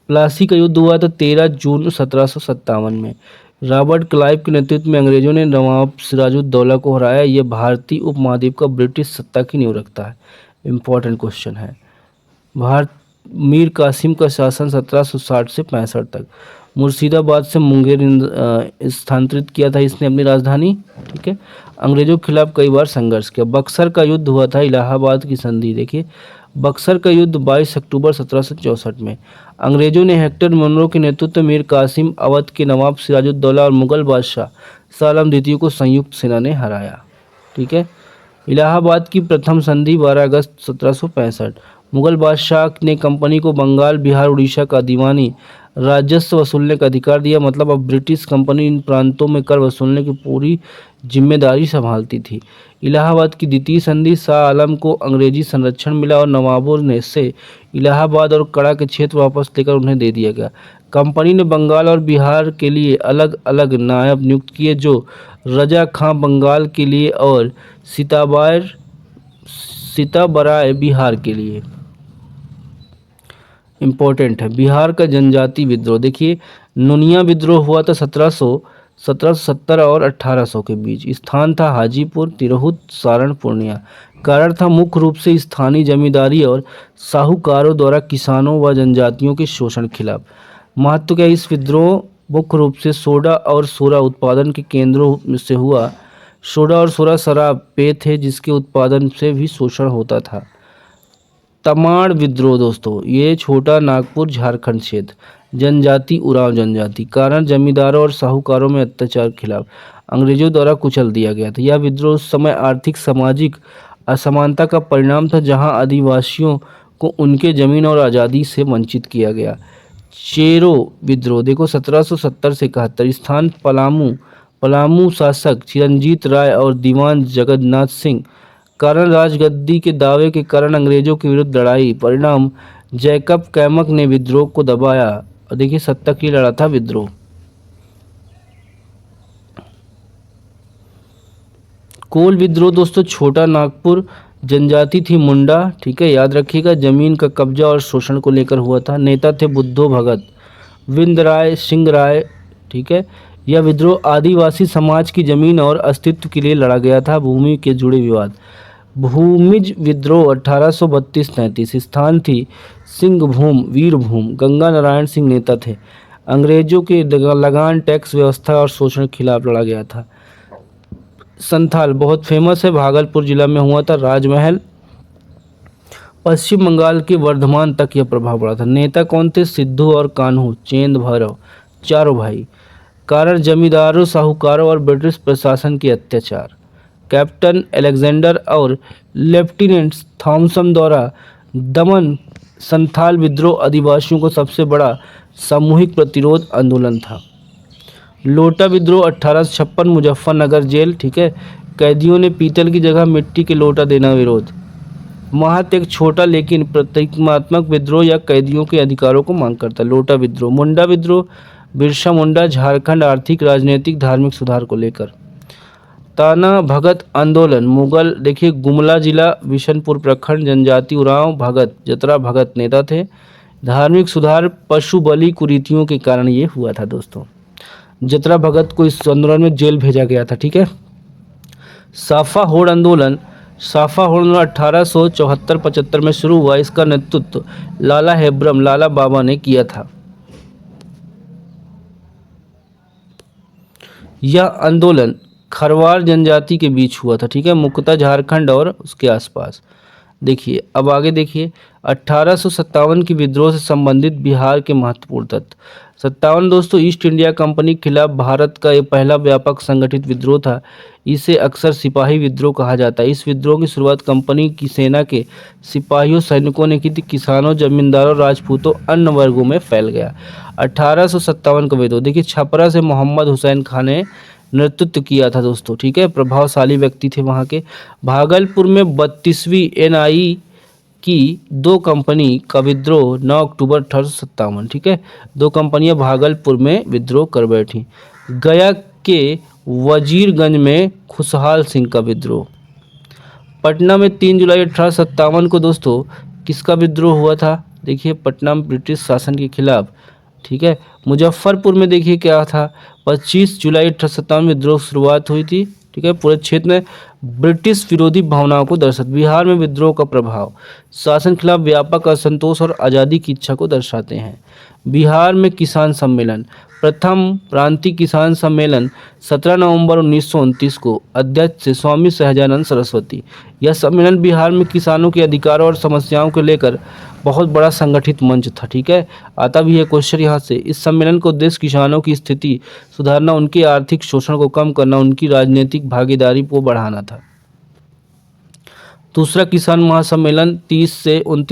प्लासी का युद्ध हुआ था 13 जून 1757 में। रॉबर्ट क्लाइव के नेतृत्व में अंग्रेजों ने नवाब सिराजुद्दौला को हराया। यह भारतीय उपमहाद्वीप का ब्रिटिश सत्ता की नींव रखता है। इम्पोर्टेंट क्वेश्चन है। मीर कासिम का शासन 1760 से 65 तक। मुर्शिदाबाद से मुंगेर स्थानांतरित किया था इसने अपनी राजधानी। ठीक है। अंग्रेजों के खिलाफ कई बार संघर्ष किया। बक्सर का युद्ध हुआ था, इलाहाबाद की संधि। देखिए बक्सर का युद्ध 22 अक्टूबर 1764 में। अंग्रेजों ने हेक्टर मुनरो के नेतृत्व में मीर कासिम, अवध के नवाब सिराजुद्दौला और मुगल बादशाह शाह आलम द्वितीय को संयुक्त सेना ने हराया। ठीक है। इलाहाबाद की प्रथम संधि 12 अगस्त 1765। मुगल बादशाह ने कंपनी को बंगाल, बिहार, उड़ीसा का दीवानी राजस्व वसूलने का अधिकार दिया। मतलब अब ब्रिटिश कंपनी इन प्रांतों में कर वसूलने की पूरी जिम्मेदारी संभालती थी। इलाहाबाद की द्वितीय संधि, शाह आलम को अंग्रेजी संरक्षण मिला और नवाबों ने से इलाहाबाद और कड़ा के क्षेत्र वापस लेकर उन्हें दे दिया गया। कंपनी ने बंगाल और बिहार के लिए अलग अलग नायब नियुक्त किए, जो रजा खां बंगाल के लिए और सीताबराय बिहार के लिए। इम्पोर्टेंट है। बिहार का जनजाति विद्रोह। देखिए नुनिया विद्रोह हुआ था 1770 और 1800 के बीच। स्थान था हाजीपुर, तिरहुत, सारण, पूर्णिया। कारण था मुख्य रूप से स्थानीय जमींदारी और साहूकारों द्वारा किसानों व जनजातियों के शोषण के खिलाफ। महत्व क्या, इस विद्रोह मुख्य रूप से सोडा और सोरा उत्पादन के केंद्रों से हुआ। सोडा और सोरा शराब पेय थे, जिसके उत्पादन से भी शोषण होता था। तमाड़ विद्रोह दोस्तों, ये छोटा नागपुर, झारखंड क्षेत्र। जनजाति, उरांव जनजाति। कारण जमींदारों और साहूकारों में अत्याचार के खिलाफ अंग्रेजों द्वारा कुचल दिया गया था। यह विद्रोह उस समय आर्थिक सामाजिक असमानता का परिणाम था, जहां आदिवासियों को उनके जमीन और आज़ादी से वंचित किया गया। चेरो विद्रोह देखो 1770 से 71। स्थान पलामू शासक चिरंजीत राय और दीवान जगन्नाथ सिंह। कारण राजगद्दी के दावे के कारण अंग्रेजों के विरुद्ध लड़ाई। परिणाम जैकब कैमक ने विद्रोह को दबाया। और देखिए सत्ता के लिए लड़ा था विद्रोह। कोल विद्रोह दोस्तों, छोटा नागपुर, जनजाति थी मुंडा। ठीक है, याद रखिएगा। जमीन का कब्जा और शोषण को लेकर हुआ था। नेता थे बुद्धो भगत, विंद राय, सिंह राय। ठीक है। यह विद्रोह आदिवासी समाज की जमीन और अस्तित्व के लिए लड़ा गया था। भूमि के जुड़े विवाद। भूमिज विद्रोह 1832-33। स्थान थी सिंहभूम, वीरभूम। गंगा नारायण सिंह नेता थे। अंग्रेजों के लगान, टैक्स व्यवस्था और शोषण के खिलाफ लड़ा गया था। संथाल बहुत फेमस है, भागलपुर जिला में हुआ था। राजमहल। पश्चिम बंगाल के वर्धमान तक यह प्रभाव पड़ा था। नेता कौन थे, सिद्धू और कान्हू, चेंद भैरव, चारों भाई। कारण जमींदारों, साहूकारों और ब्रिटिश प्रशासन के अत्याचार। कैप्टन अलेक्जेंडर और लेफ्टिनेंट थॉमसन द्वारा दमन। संथाल विद्रोह आदिवासियों को सबसे बड़ा सामूहिक प्रतिरोध आंदोलन था। लोटा विद्रोह 1856, मुजफ्फरनगर जेल। ठीक है। कैदियों ने पीतल की जगह मिट्टी के लोटा देना विरोध। महत एक छोटा लेकिन प्रतीकात्मक विद्रोह या कैदियों के अधिकारों को मांग करता। लोटा विद्रोह। मुंडा विद्रोह, बिरसा मुंडा, झारखंड, आर्थिक, राजनीतिक, धार्मिक सुधार को लेकर। ताना भगत आंदोलन, मुगल। देखिए गुमला जिला, बिशनपुर प्रखंड, जनजाति उरांव भगत, जतरा भगत नेता थे। धार्मिक सुधार, पशु बलि कुरीतियों के कारण ये हुआ था दोस्तों। जतरा भगत को इस आंदोलन में जेल भेजा गया था। ठीक है। साफा होड़ आंदोलन। साफा होड़ 1874-75 में शुरू हुआ। इसका नेतृत्व लाला हेब्रम, लाला बाबा ने किया था। यह आंदोलन खरवार जनजाति के बीच हुआ था, ठीक है, मुख्यतः झारखंड और उसके आसपास। देखिए अब आगे देखिए, 1857 की विद्रोह से संबंधित बिहार के महत्वपूर्ण तथ्य। 57 दोस्तों ईस्ट इंडिया कंपनी के खिलाफ भारत का ये पहला व्यापक संगठित विद्रोह था। इसे अक्सर सिपाही विद्रोह कहा जाता है। इस विद्रोह की शुरुआत कंपनी की सेना के सिपाहियों सैनिकों ने की थी। किसानों, जमींदारों, राजपूतों, अन्य वर्गों में फैल गया। 1857 का विद्रोह, देखिए छपरा से मोहम्मद हुसैन खान ने नेतृत्व किया था दोस्तों, ठीक है, प्रभावशाली व्यक्ति थे वहाँ के। भागलपुर में 32वीं एनआई की 2 कंपनी का विद्रोह 9 अक्टूबर 1857, ठीक है, 2 कंपनियां भागलपुर में विद्रोह कर बैठी। गया के वजीरगंज में खुशहाल सिंह का विद्रोह। पटना में 3 जुलाई 1857 को दोस्तों किसका विद्रोह हुआ था? देखिए पटना में ब्रिटिश शासन के खिलाफ, ठीक है। मुजफ्फरपुर में देखिए क्या था, 25 जुलाई 1857 में विद्रोह शुरुआत हुई थी, ठीक है। पूरे क्षेत्र में ब्रिटिश विरोधी भावनाओं को दर्शाता। बिहार में विद्रोह का प्रभाव, शासन के खिलाफ व्यापक असंतोष और आज़ादी की इच्छा को दर्शाते हैं। बिहार में किसान सम्मेलन, प्रथम प्रांतीय किसान सम्मेलन 17 नवंबर 1929 को, अध्यक्ष थे स्वामी सहजानंद सरस्वती। यह सम्मेलन बिहार में किसानों के अधिकारों और समस्याओं को लेकर बहुत बड़ा संगठित मंच था, ठीक है। आता भी है क्वेश्चन यहाँ से। इस सम्मेलन का उद्देश्य किसानों की स्थिति सुधारना, उनके आर्थिक शोषण को कम करना, उनकी राजनीतिक भागीदारी को बढ़ाना था। दूसरा किसान महासम्मेलन 29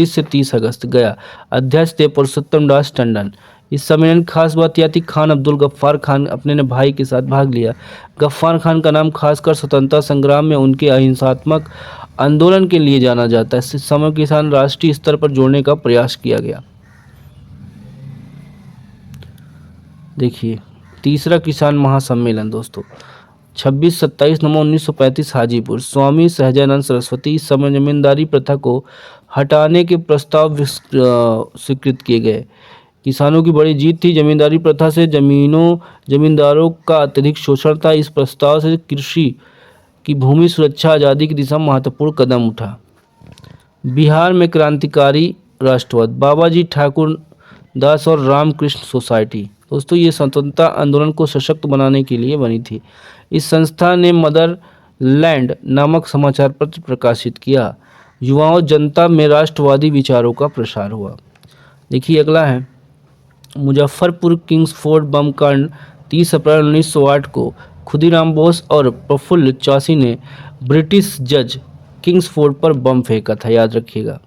से 30 अगस्त, गया, अध्यक्ष थे पुरुषोत्तम दास टंडन। इस सम्मेलन की खास बात यह थी, खान अब्दुल गफ्फार खान अपने भाई के साथ भाग लिया। गफ्फार खान का नाम खासकर स्वतंत्रता संग्राम में उनके अहिंसात्मक आंदोलन के लिए जाना जाता है। इस समय किसान राष्ट्रीय स्तर पर जोड़ने का प्रयास किया गया। देखिए तीसरा किसान महासम्मेलन दोस्तों 26-27 नवंबर 1935 हाजीपुर, स्वामी सहजानंद सरस्वती। इस समय जमींदारी प्रथा को हटाने के प्रस्ताव स्वीकृत किए गए। किसानों की बड़ी जीत थी। जमींदारी प्रथा से जमींदारों का अत्यधिक शोषण था। इस प्रस्ताव से कृषि की भूमि सुरक्षा, आज़ादी की दिशा में महत्वपूर्ण कदम उठा। बिहार में क्रांतिकारी राष्ट्रवाद, बाबाजी ठाकुर दास और रामकृष्ण सोसाइटी। दोस्तों ये स्वतंत्रता आंदोलन को सशक्त बनाने के लिए बनी थी। इस संस्था ने मदर लैंड नामक समाचार पत्र प्रकाशित किया। युवाओं जनता में राष्ट्रवादी विचारों का प्रसार हुआ। देखिए अगला है मुजफ्फरपुर किंग्सफोर्ड बम कांड। 30 अप्रैल 1908 को खुदीराम बोस और प्रफुल्ल चासी ने ब्रिटिश जज किंग्सफोर्ड पर बम फेंका था, याद रखिएगा।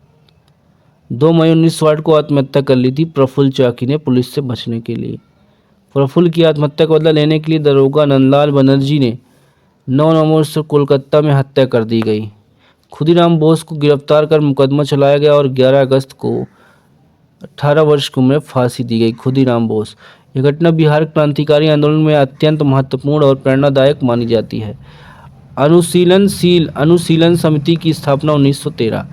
2 मई 1908 को आत्महत्या कर ली थी प्रफुल्ल चाकी ने पुलिस से बचने के लिए। प्रफुल्ल की आत्महत्या का बदला लेने के लिए दरोगा नंदलाल बनर्जी ने 9 नवंबर से कोलकाता में हत्या कर दी गई। खुदीराम बोस को गिरफ्तार कर मुकदमा चलाया गया और 11 अगस्त को 18 वर्ष की उम्र में फांसी दी गई खुदीराम बोस। यह घटना बिहार क्रांतिकारी आंदोलन में अत्यंत महत्वपूर्ण और प्रेरणादायक मानी जाती है। अनुशीलन समिति की स्थापना 1913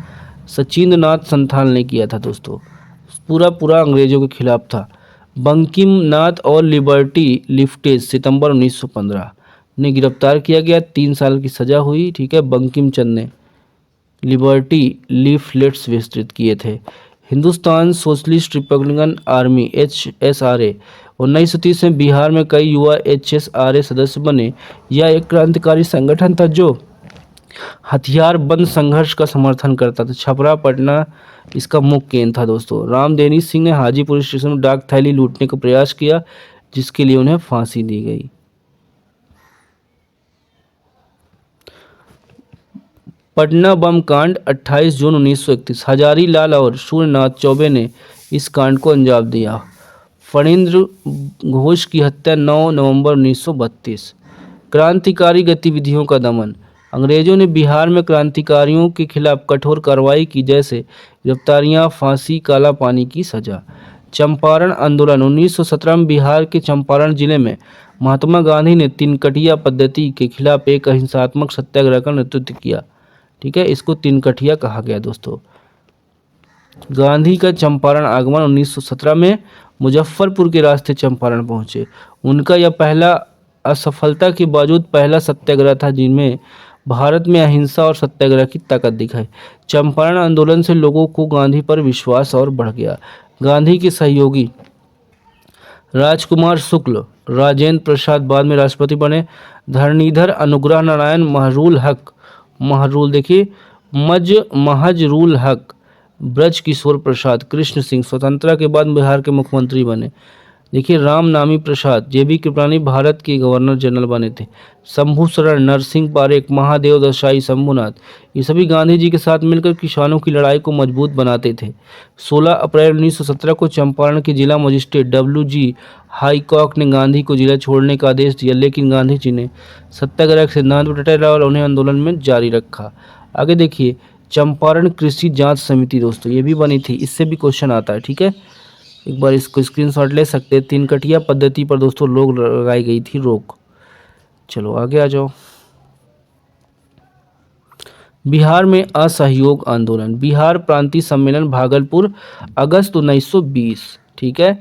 सचिंद्र नाथ संथाल ने किया था दोस्तों। पूरा अंग्रेजों के खिलाफ था। बंकिम नाथ और लिबर्टी लिफ्टेज सितंबर 1915 ने गिरफ्तार किया गया, 3 साल की सजा हुई, ठीक है। बंकिम चंद ने लिबर्टी लीफलेट्स विस्तृत किए थे। Hindustan socialist Republican army HSRA 1930 में बिहार में कई युवा HSRA सदस्य बने। यह एक क्रांतिकारी संगठन था जो हथियार बंद संघर्ष का समर्थन करता था। छपरा पटना इसका मुख्य केंद्र था दोस्तों। रामदेनी सिंह ने हाजीपुर स्टेशन में डाक थैली लूटने का प्रयास किया, जिसके लिए उन्हें फांसी दी गई। पटना बम कांड 28 जून 1931, हजारी लाल और सूर्यनाथ चौबे ने इस कांड को अंजाम दिया। फणींद्र घोष की हत्या 9 नवंबर 1932। क्रांतिकारी गतिविधियों का दमन, अंग्रेजों ने बिहार में क्रांतिकारियों के खिलाफ कठोर कार्रवाई की, जैसे गिरफ्तारियां, फांसी, काला पानी की सजा। चंपारण आंदोलन 1917 में बिहार के चंपारण जिले में महात्मा गांधी ने तिनकटिया पद्धति के खिलाफ एक अहिंसात्मक सत्याग्रह का नेतृत्व किया, ठीक है। इसको तिनकटिया कहा गया दोस्तों। गांधी का चंपारण आगमन 1917 में मुजफ्फरपुर के रास्ते चंपारण पहुंचे। उनका यह पहला असफलता के बावजूद पहला सत्याग्रह था जिनमें भारत में अहिंसा और सत्याग्रह की ताकत दिखाई। चंपारण आंदोलन से लोगों को गांधी पर विश्वास और बढ़ गया। गांधी के सहयोगी राजकुमार शुक्ल राजेंद्र प्रसाद बाद में राष्ट्रपति बने। धरणीधर अनुग्रह नारायण महरूल हक, महरूल देखिए महजरूल हक। ब्रज किशोर प्रसाद, कृष्ण सिंह स्वतंत्रता के बाद बिहार के मुख्यमंत्री बने। देखिए राम नामी प्रसाद, जेबी कृपलानी भारत के गवर्नर जनरल बने थे। शंभू शरण, नरसिंह पारेख, महादेव देसाई, शंभुनाथ, ये सभी गांधी जी के साथ मिलकर किसानों की लड़ाई को मजबूत बनाते थे। 16 अप्रैल 1917 को चंपारण के जिला मजिस्ट्रेट WG हाईकॉक ने गांधी को जिला छोड़ने का आदेश दिया, लेकिन गांधी जी ने सत्याग्रह के सिद्धांत पर डटे रहे और उन्हें आंदोलन में जारी रखा। आगे देखिए चंपारण कृषि जांच समिति दोस्तों, ये भी बनी थी, इससे भी क्वेश्चन आता है, ठीक है, एक बार इसको स्क्रीनशॉट ले सकते हैं। 3 कटिया पद्धति पर दोस्तों लोग लगाई गई थी रोक। चलो आगे आ जाओ। बिहार में असहयोग आंदोलन, बिहार प्रांतीय सम्मेलन भागलपुर, अगस्त 1920, ठीक है,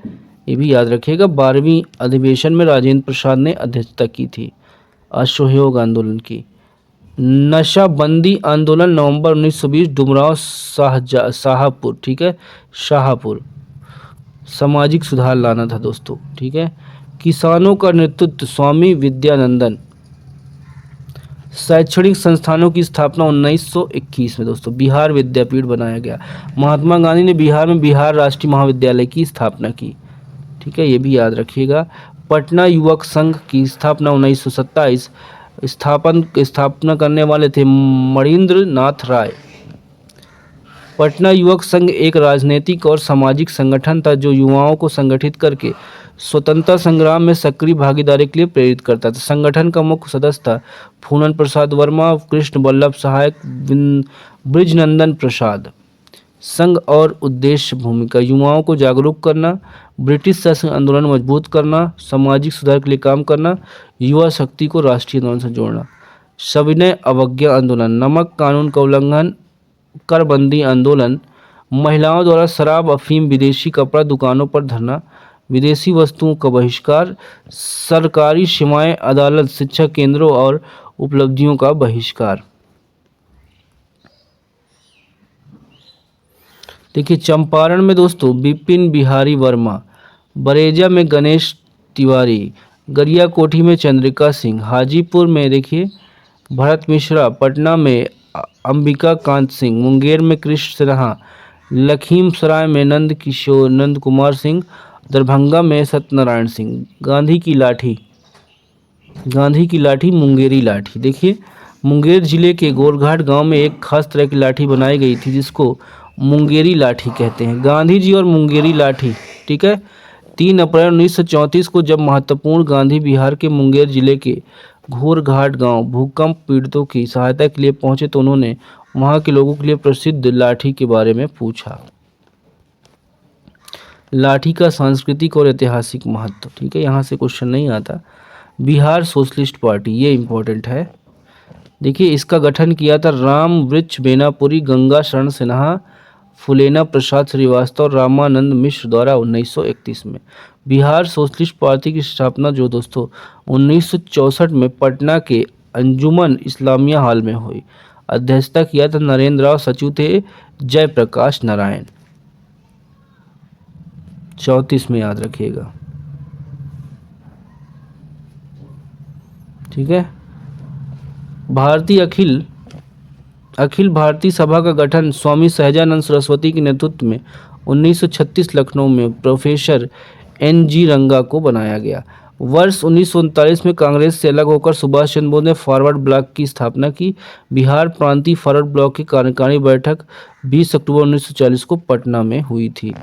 ये भी याद रखिएगा। 12वीं अधिवेशन में राजेंद्र प्रसाद ने अध्यक्षता की थी असहयोग आंदोलन की। नशाबंदी आंदोलन नवंबर 1920, डुमराव शाहपुर, ठीक है, शाहपुर, सामाजिक सुधार लाना था दोस्तों, ठीक है। किसानों का नेतृत्व स्वामी विद्यानंदन। शैक्षणिक संस्थानों की स्थापना 1921 में दोस्तों बिहार विद्यापीठ बनाया गया। महात्मा गांधी ने बिहार में बिहार राष्ट्रीय महाविद्यालय की स्थापना की, ठीक है, ये भी याद रखिएगा। पटना युवक संघ की स्थापना 1927, स्थापना करने वाले थे मणीन्द्र नाथ राय। पटना युवक संघ एक राजनीतिक और सामाजिक संगठन था जो युवाओं को संगठित करके स्वतंत्रता संग्राम में सक्रिय भागीदारी के लिए प्रेरित करता था। संगठन का मुख्य सदस्य था फूलन प्रसाद वर्मा, कृष्ण बल्लभ सहायक, ब्रिजनंदन प्रसाद। संघ और उद्देश्य भूमिका, युवाओं को जागरूक करना, ब्रिटिश शासन आंदोलन मजबूत करना, सामाजिक सुधार के लिए काम करना, युवा शक्ति को राष्ट्रीय आंदोलन से जोड़ना। सविनय अवज्ञा आंदोलन, नमक कानून का उल्लंघन, करबंदी आंदोलन, महिलाओं द्वारा शराब, अफीम, विदेशी कपड़ा दुकानों पर धरना, विदेशी वस्तुओं का बहिष्कार, सरकारी सीमाएं, अदालत, शिक्षा केंद्रों और उपलब्धियों का बहिष्कार। देखिए चंपारण में दोस्तों बिपिन बिहारी वर्मा, बरेजा में गणेश तिवारी, गरियाकोठी में चंद्रिका सिंह, हाजीपुर में देखिए भरत मिश्रा, पटना में अंबिका कांत सिंह, मुंगेर में कृष्ण सिन्हा, लखीमसराय में नंद कुमार सिंह, दरभंगा में सत्यनारायण सिंह। गांधी की लाठी मुंगेरी लाठी। देखिए मुंगेर जिले के गोरघाट गांव में एक खास तरह की लाठी बनाई गई थी जिसको मुंगेरी लाठी कहते हैं। गांधी जी और मुंगेरी लाठी, ठीक है। 3 अप्रैल 1934 को जब महत्वपूर्ण गांधी बिहार के मुंगेर जिले के घोरघाट गांव भूकंप पीड़ितों की सहायता के लिए पहुंचे तो उन्होंने वहां के लोगों के लिए प्रसिद्ध लाठी के बारे में पूछा। लाठी का सांस्कृतिक और ऐतिहासिक महत्व, ठीक है, यहाँ से क्वेश्चन नहीं आता। बिहार सोशलिस्ट पार्टी, ये इंपॉर्टेंट है। देखिए इसका गठन किया था राम वृक्ष बेनापुरी, गंगा शरण सिन्हा, फुलेना प्रसाद श्रीवास्तव और रामानंद मिश्र द्वारा 1931 में। बिहार सोशलिस्ट पार्टी की स्थापना जो दोस्तों 1964 में पटना के अंजुमन इस्लामिया हॉल में हुई। अध्यक्षता किया था नरेंद्र राव, सचिव थे जयप्रकाश नारायण। 34 में याद रखिएगा, ठीक है। भारतीय अखिल भारतीय सभा का गठन स्वामी सहजानंद सरस्वती के नेतृत्व में 1936 लखनऊ में प्रोफेसर NG रंगा को बनाया गया। वर्ष 1939 में कांग्रेस से अलग होकर सुभाष चंद्र बोस ने फॉरवर्ड ब्लॉक की स्थापना की। बिहार प्रांतीय फॉरवर्ड ब्लॉक की कार्यकारिणी बैठक 20 अक्टूबर 1940 को पटना में हुई थी।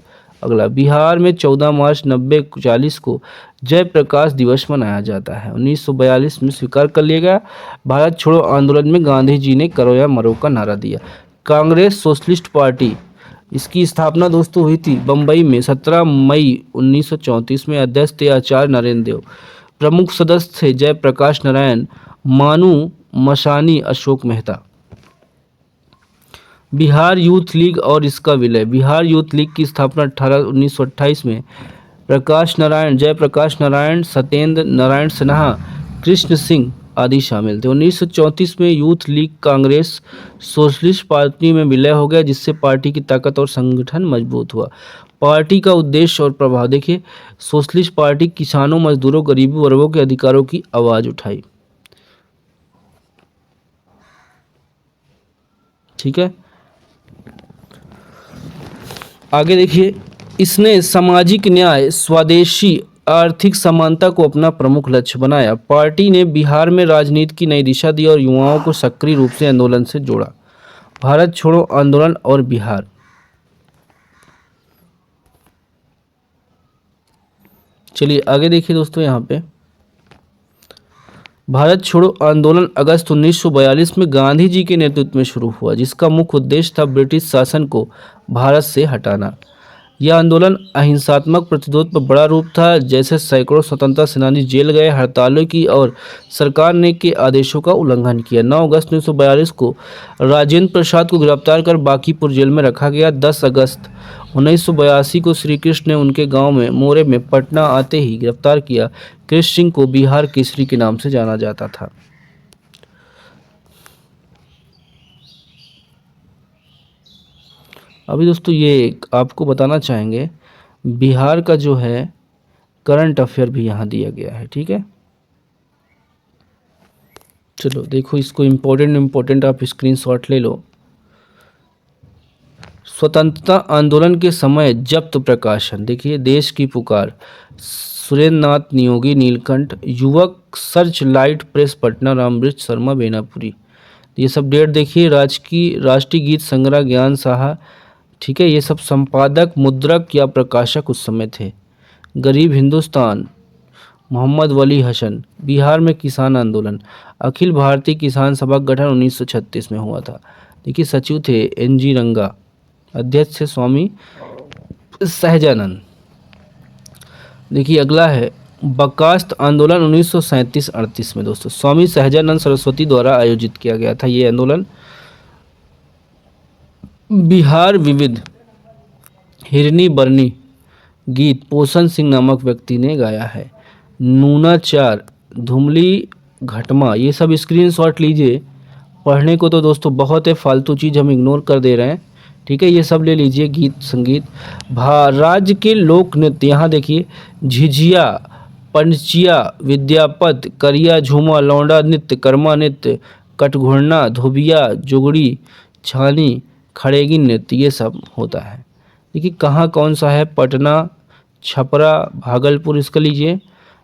अगला, बिहार में 14 मार्च 1940 को जयप्रकाश दिवस मनाया जाता है। 1942 में स्वीकार कर लिया गया। भारत छोड़ो आंदोलन में गांधी जी ने करो या मरो का नारा दिया। कांग्रेस सोशलिस्ट पार्टी, इसकी स्थापना दोस्तों हुई थी बम्बई में 17 मई 1934 में। अध्यक्ष थे आचार्य नरेंद्र देव। प्रमुख सदस्य थे जयप्रकाश नारायण, मानू मसानी, अशोक मेहता। बिहार यूथ लीग और इसका विलय। बिहार यूथ लीग की स्थापना 1928 में प्रकाश नारायण, जयप्रकाश नारायण, सत्येंद्र नारायण सिन्हा, कृष्ण सिंह आदि शामिल थे। 1934 में youth league Congress socialist party में विलय हो गया जिससे पार्टी की ताकत और संगठन मजबूत हुआ। पार्टी का उद्देश्य और प्रभाव देखिए, सोशलिस्ट पार्टी किसानों, मजदूरों, गरीबी वर्गों के अधिकारों की आवाज उठाई। ठीक है, आगे देखिए, इसने सामाजिक न्याय, स्वदेशी आर्थिक समानता को अपना प्रमुख लक्ष्य बनाया। पार्टी ने बिहार में राजनीति की नई दिशा दी और युवाओं को सक्रिय रूप से आंदोलन से जोड़ा। भारत छोड़ो आंदोलन और बिहार। चलिए आगे देखिए दोस्तों, यहाँ पे भारत छोड़ो आंदोलन अगस्त 1942 में गांधी जी के नेतृत्व में शुरू हुआ, जिसका मुख्य उद्देश्य था ब्रिटिश शासन को भारत से हटाना। यह आंदोलन अहिंसात्मक प्रतिरोध पर बड़ा रूप था, जैसे सैकड़ों स्वतंत्रता सेनानी जेल गए, हड़तालों की और सरकार ने के आदेशों का उल्लंघन किया। 9 अगस्त 1942 को राजेंद्र प्रसाद को गिरफ्तार कर बांकीपुर जेल में रखा गया। 10 अगस्त 1982 को श्री कृष्ण ने उनके गांव में मोरे में पटना आते ही गिरफ्तार किया। कृष्ण सिंह को बिहार केसरी के नाम से जाना जाता था। अभी दोस्तों ये आपको बताना चाहेंगे, बिहार का जो है करंट अफेयर भी यहाँ दिया गया है। ठीक है, चलो देखो इसको, इम्पोर्टेंट आप स्क्रीनशॉट ले लो। स्वतंत्रता आंदोलन के समय जब्त प्रकाशन, देखिए देश की पुकार, सुरेंद्र नाथ Niyogi Neelkanth, Yuvak, Searchlight press Patna, Ramvriksh Sharma Benipuri. ये सब डेट देखिए। राष्ट्रीय गीत संग्रह ज्ञान साहा। ठीक है, ये सब संपादक, मुद्रक या प्रकाशक उस समय थे। गरीब हिंदुस्तान, मोहम्मद वली हसन। बिहार में किसान आंदोलन, अखिल भारतीय किसान सभा का गठन 1936 में हुआ था। देखिए सचिव थे NG रंगा, अध्यक्ष थे स्वामी सहजानंद। देखिए अगला है बर्खास्त आंदोलन 1937-38 में दोस्तों, स्वामी सहजानंद सरस्वती द्वारा आयोजित किया गया था ये आंदोलन। बिहार विविध, हिरनी बरनी गीत पोषण सिंह नामक व्यक्ति ने गाया है। नूनाचार, धुमली घटमा, ये सब स्क्रीनशॉट लीजिए। पढ़ने को तो दोस्तों बहुत है, फालतू चीज़ हम इग्नोर कर दे रहे हैं। ठीक है, ये सब ले लीजिए, गीत संगीत। राज्य के लोक नृत्य, यहाँ देखिए, झिझिया, पंचिया, विद्यापत, करिया झूमा, लौंडा नृत्य, कर्मा नृत्य, कटघुरना, धोबिया, जुगड़ी, छानी, खड़ेगी नृत्य, ये सब होता है। देखिए कहाँ कौन सा है, पटना, छपरा, भागलपुर। इसका लीजिए,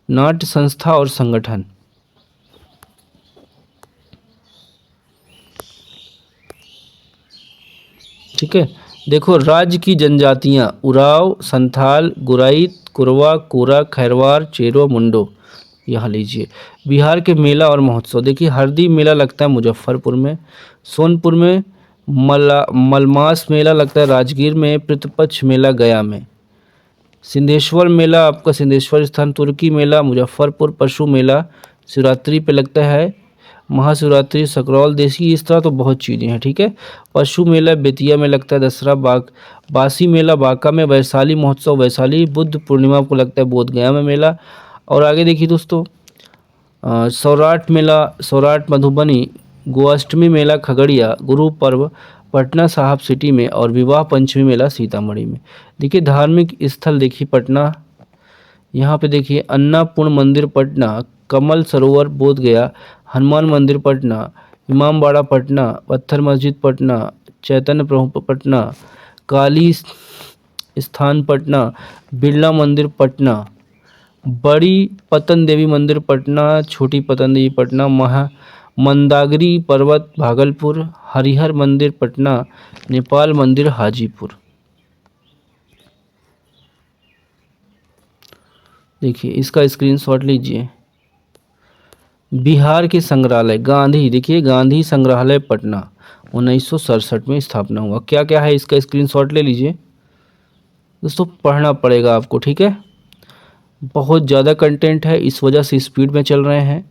नाट्य संस्था और संगठन। ठीक है, देखो राज्य की जनजातियां, उराव, संथाल, गुराइत, कुरवा, कोरा, खैरवार, चेरो, मुंडो। यहाँ लीजिए। बिहार के मेला और महोत्सव, देखिए हरदी मेला लगता है मुजफ्फरपुर में, सोनपुर में मलमास मेला लगता है, राजगीर में पितृपक्ष मेला गया में, सिद्धेश्वर मेला आपका सिद्धेश्वर स्थान, तुर्की मेला मुजफ्फरपुर, पशु मेला शिवरात्रि पे लगता है, महाशिवरात्रि सकरौल देसी, इस तरह तो बहुत चीज़ें हैं। ठीक है, पशु मेला बेतिया में लगता है, दसरा बासी मेला बांका में, वैशाली महोत्सव वैशाली, बुद्ध पूर्णिमा को लगता है बोधगया में मेला। और आगे देखिए दोस्तों, सौराठ मेला सौराठ मधुबनी, गोअष्टमी मेला खगड़िया, गुरु पर्व पटना साहब सिटी में, और विवाह पंचमी मेला सीतामढ़ी में। देखिए धार्मिक स्थल देखिए पटना, यहाँ पे देखिए अन्नापूर्ण मंदिर पटना, कमल सरोवर बोधगया, हनुमान मंदिर पटना, इमामबाड़ा पटना, पत्थर मस्जिद पटना, चैतन्य प्रभु पटना, काली स्थान पटना, बिरला मंदिर पटना, बड़ी पतन देवी मंदिर पटना, छोटी पतन देवी पटना, मंदागिरी पर्वत भागलपुर, हरिहर मंदिर पटना, नेपाल मंदिर हाजीपुर। देखिए इसका स्क्रीनशॉट लीजिए। बिहार के संग्रहालय गांधी, देखिए गांधी संग्रहालय पटना 1967 में स्थापना हुआ। क्या क्या है इसका स्क्रीनशॉट ले लीजिए दोस्तों, पढ़ना पड़ेगा आपको। ठीक है, बहुत ज़्यादा कंटेंट है, इस वजह से स्पीड में चल रहे हैं।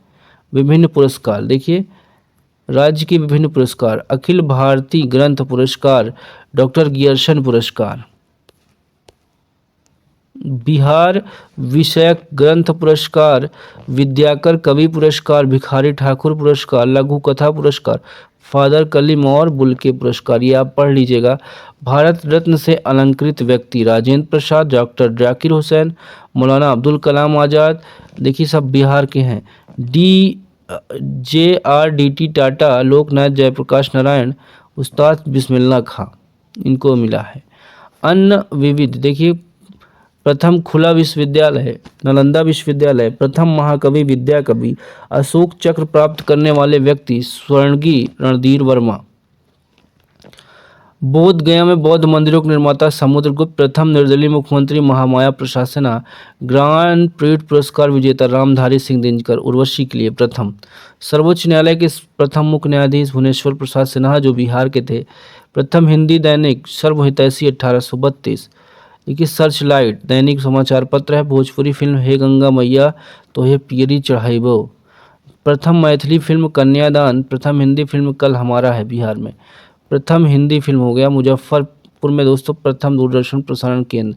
विभिन्न पुरस्कार, देखिए राज्य के विभिन्न पुरस्कार, अखिल भारतीय ग्रंथ पुरस्कार, डॉक्टर गियरसन पुरस्कार, बिहार विषयक ग्रंथ पुरस्कार, विद्याकर कवि पुरस्कार, भिखारी ठाकुर पुरस्कार, लघु कथा पुरस्कार, फादर कलीम और बुल्के पुरस्कार, ये आप पढ़ लीजिएगा। भारत रत्न से अलंकृत व्यक्ति राजेंद्र प्रसाद, डॉक्टर जाकिर हुसैन, मौलाना अब्दुल कलाम आज़ाद, देखिए सब बिहार के हैं। JRDT टाटा, लोकनाथ जयप्रकाश नारायण, उस्ताद बिस्मिल्लाह खां, इनको मिला है। अन्न विविध, देखिए प्रथम खुला विश्वविद्यालय नालंदा विश्वविद्यालय, प्रथम महाकवि विद्या कवि, अशोक चक्र प्राप्त करने वाले व्यक्ति स्वर्गीय रणधीर वर्मा। बोध गया में बौद्ध मंदिरों के निर्माता समुद्रगुप्त, प्रथम निर्दलीय मुख्यमंत्री महामाया प्रशासना, ग्रांड प्रिक्स पुरस्कार विजेता रामधारी सिंह दिनकर, उर्वशी के लिए प्रथम। सर्वोच्च न्यायालय के प्रथम मुख्य न्यायाधीश भुवनेश्वर प्रसाद सिन्हा, जो बिहार के थे। प्रथम हिंदी दैनिक सर्वहितैषी 1832। देखिए सर्च लाइट दैनिक समाचार पत्र है। भोजपुरी फिल्म हे गंगा मैया तो हे पियरी चढ़ाइबो। प्रथम मैथिली फिल्म कन्यादान, प्रथम हिंदी फिल्म कल हमारा है बिहार में। प्रथम हिंदी फिल्म हो गया मुजफ्फरपुर में दोस्तों प्रथम दूरदर्शन प्रसारण केंद्र।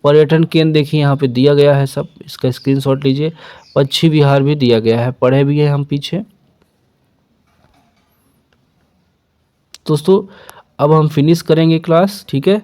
पर्यटन केंद्र देखिए यहाँ पे दिया गया है सब, इसका स्क्रीनशॉट लीजिए। पश्चिम बिहार भी दिया गया है, पढ़े भी है हम पीछे। दोस्तों अब हम फिनिश करेंगे क्लास, ठीक है।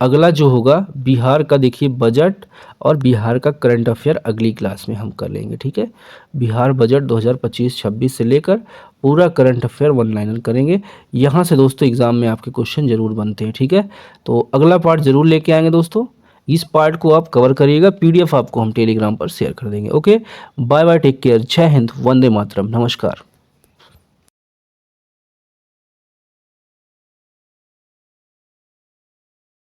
अगला जो होगा बिहार का, देखिए बजट और बिहार का करंट अफेयर अगली क्लास में हम कर लेंगे, ठीक है। बिहार बजट 2025-26 से लेकर पूरा करंट अफेयर वन लाइनर करेंगे। यहाँ से दोस्तों एग्जाम में आपके क्वेश्चन जरूर बनते हैं, ठीक है। तो अगला पार्ट जरूर लेके आएंगे दोस्तों, इस पार्ट को आप कवर करिएगा। PDF आपको हम टेलीग्राम पर शेयर कर देंगे। Okay, bye bye, take care, जय हिंद, वंदे मातरम, नमस्कार।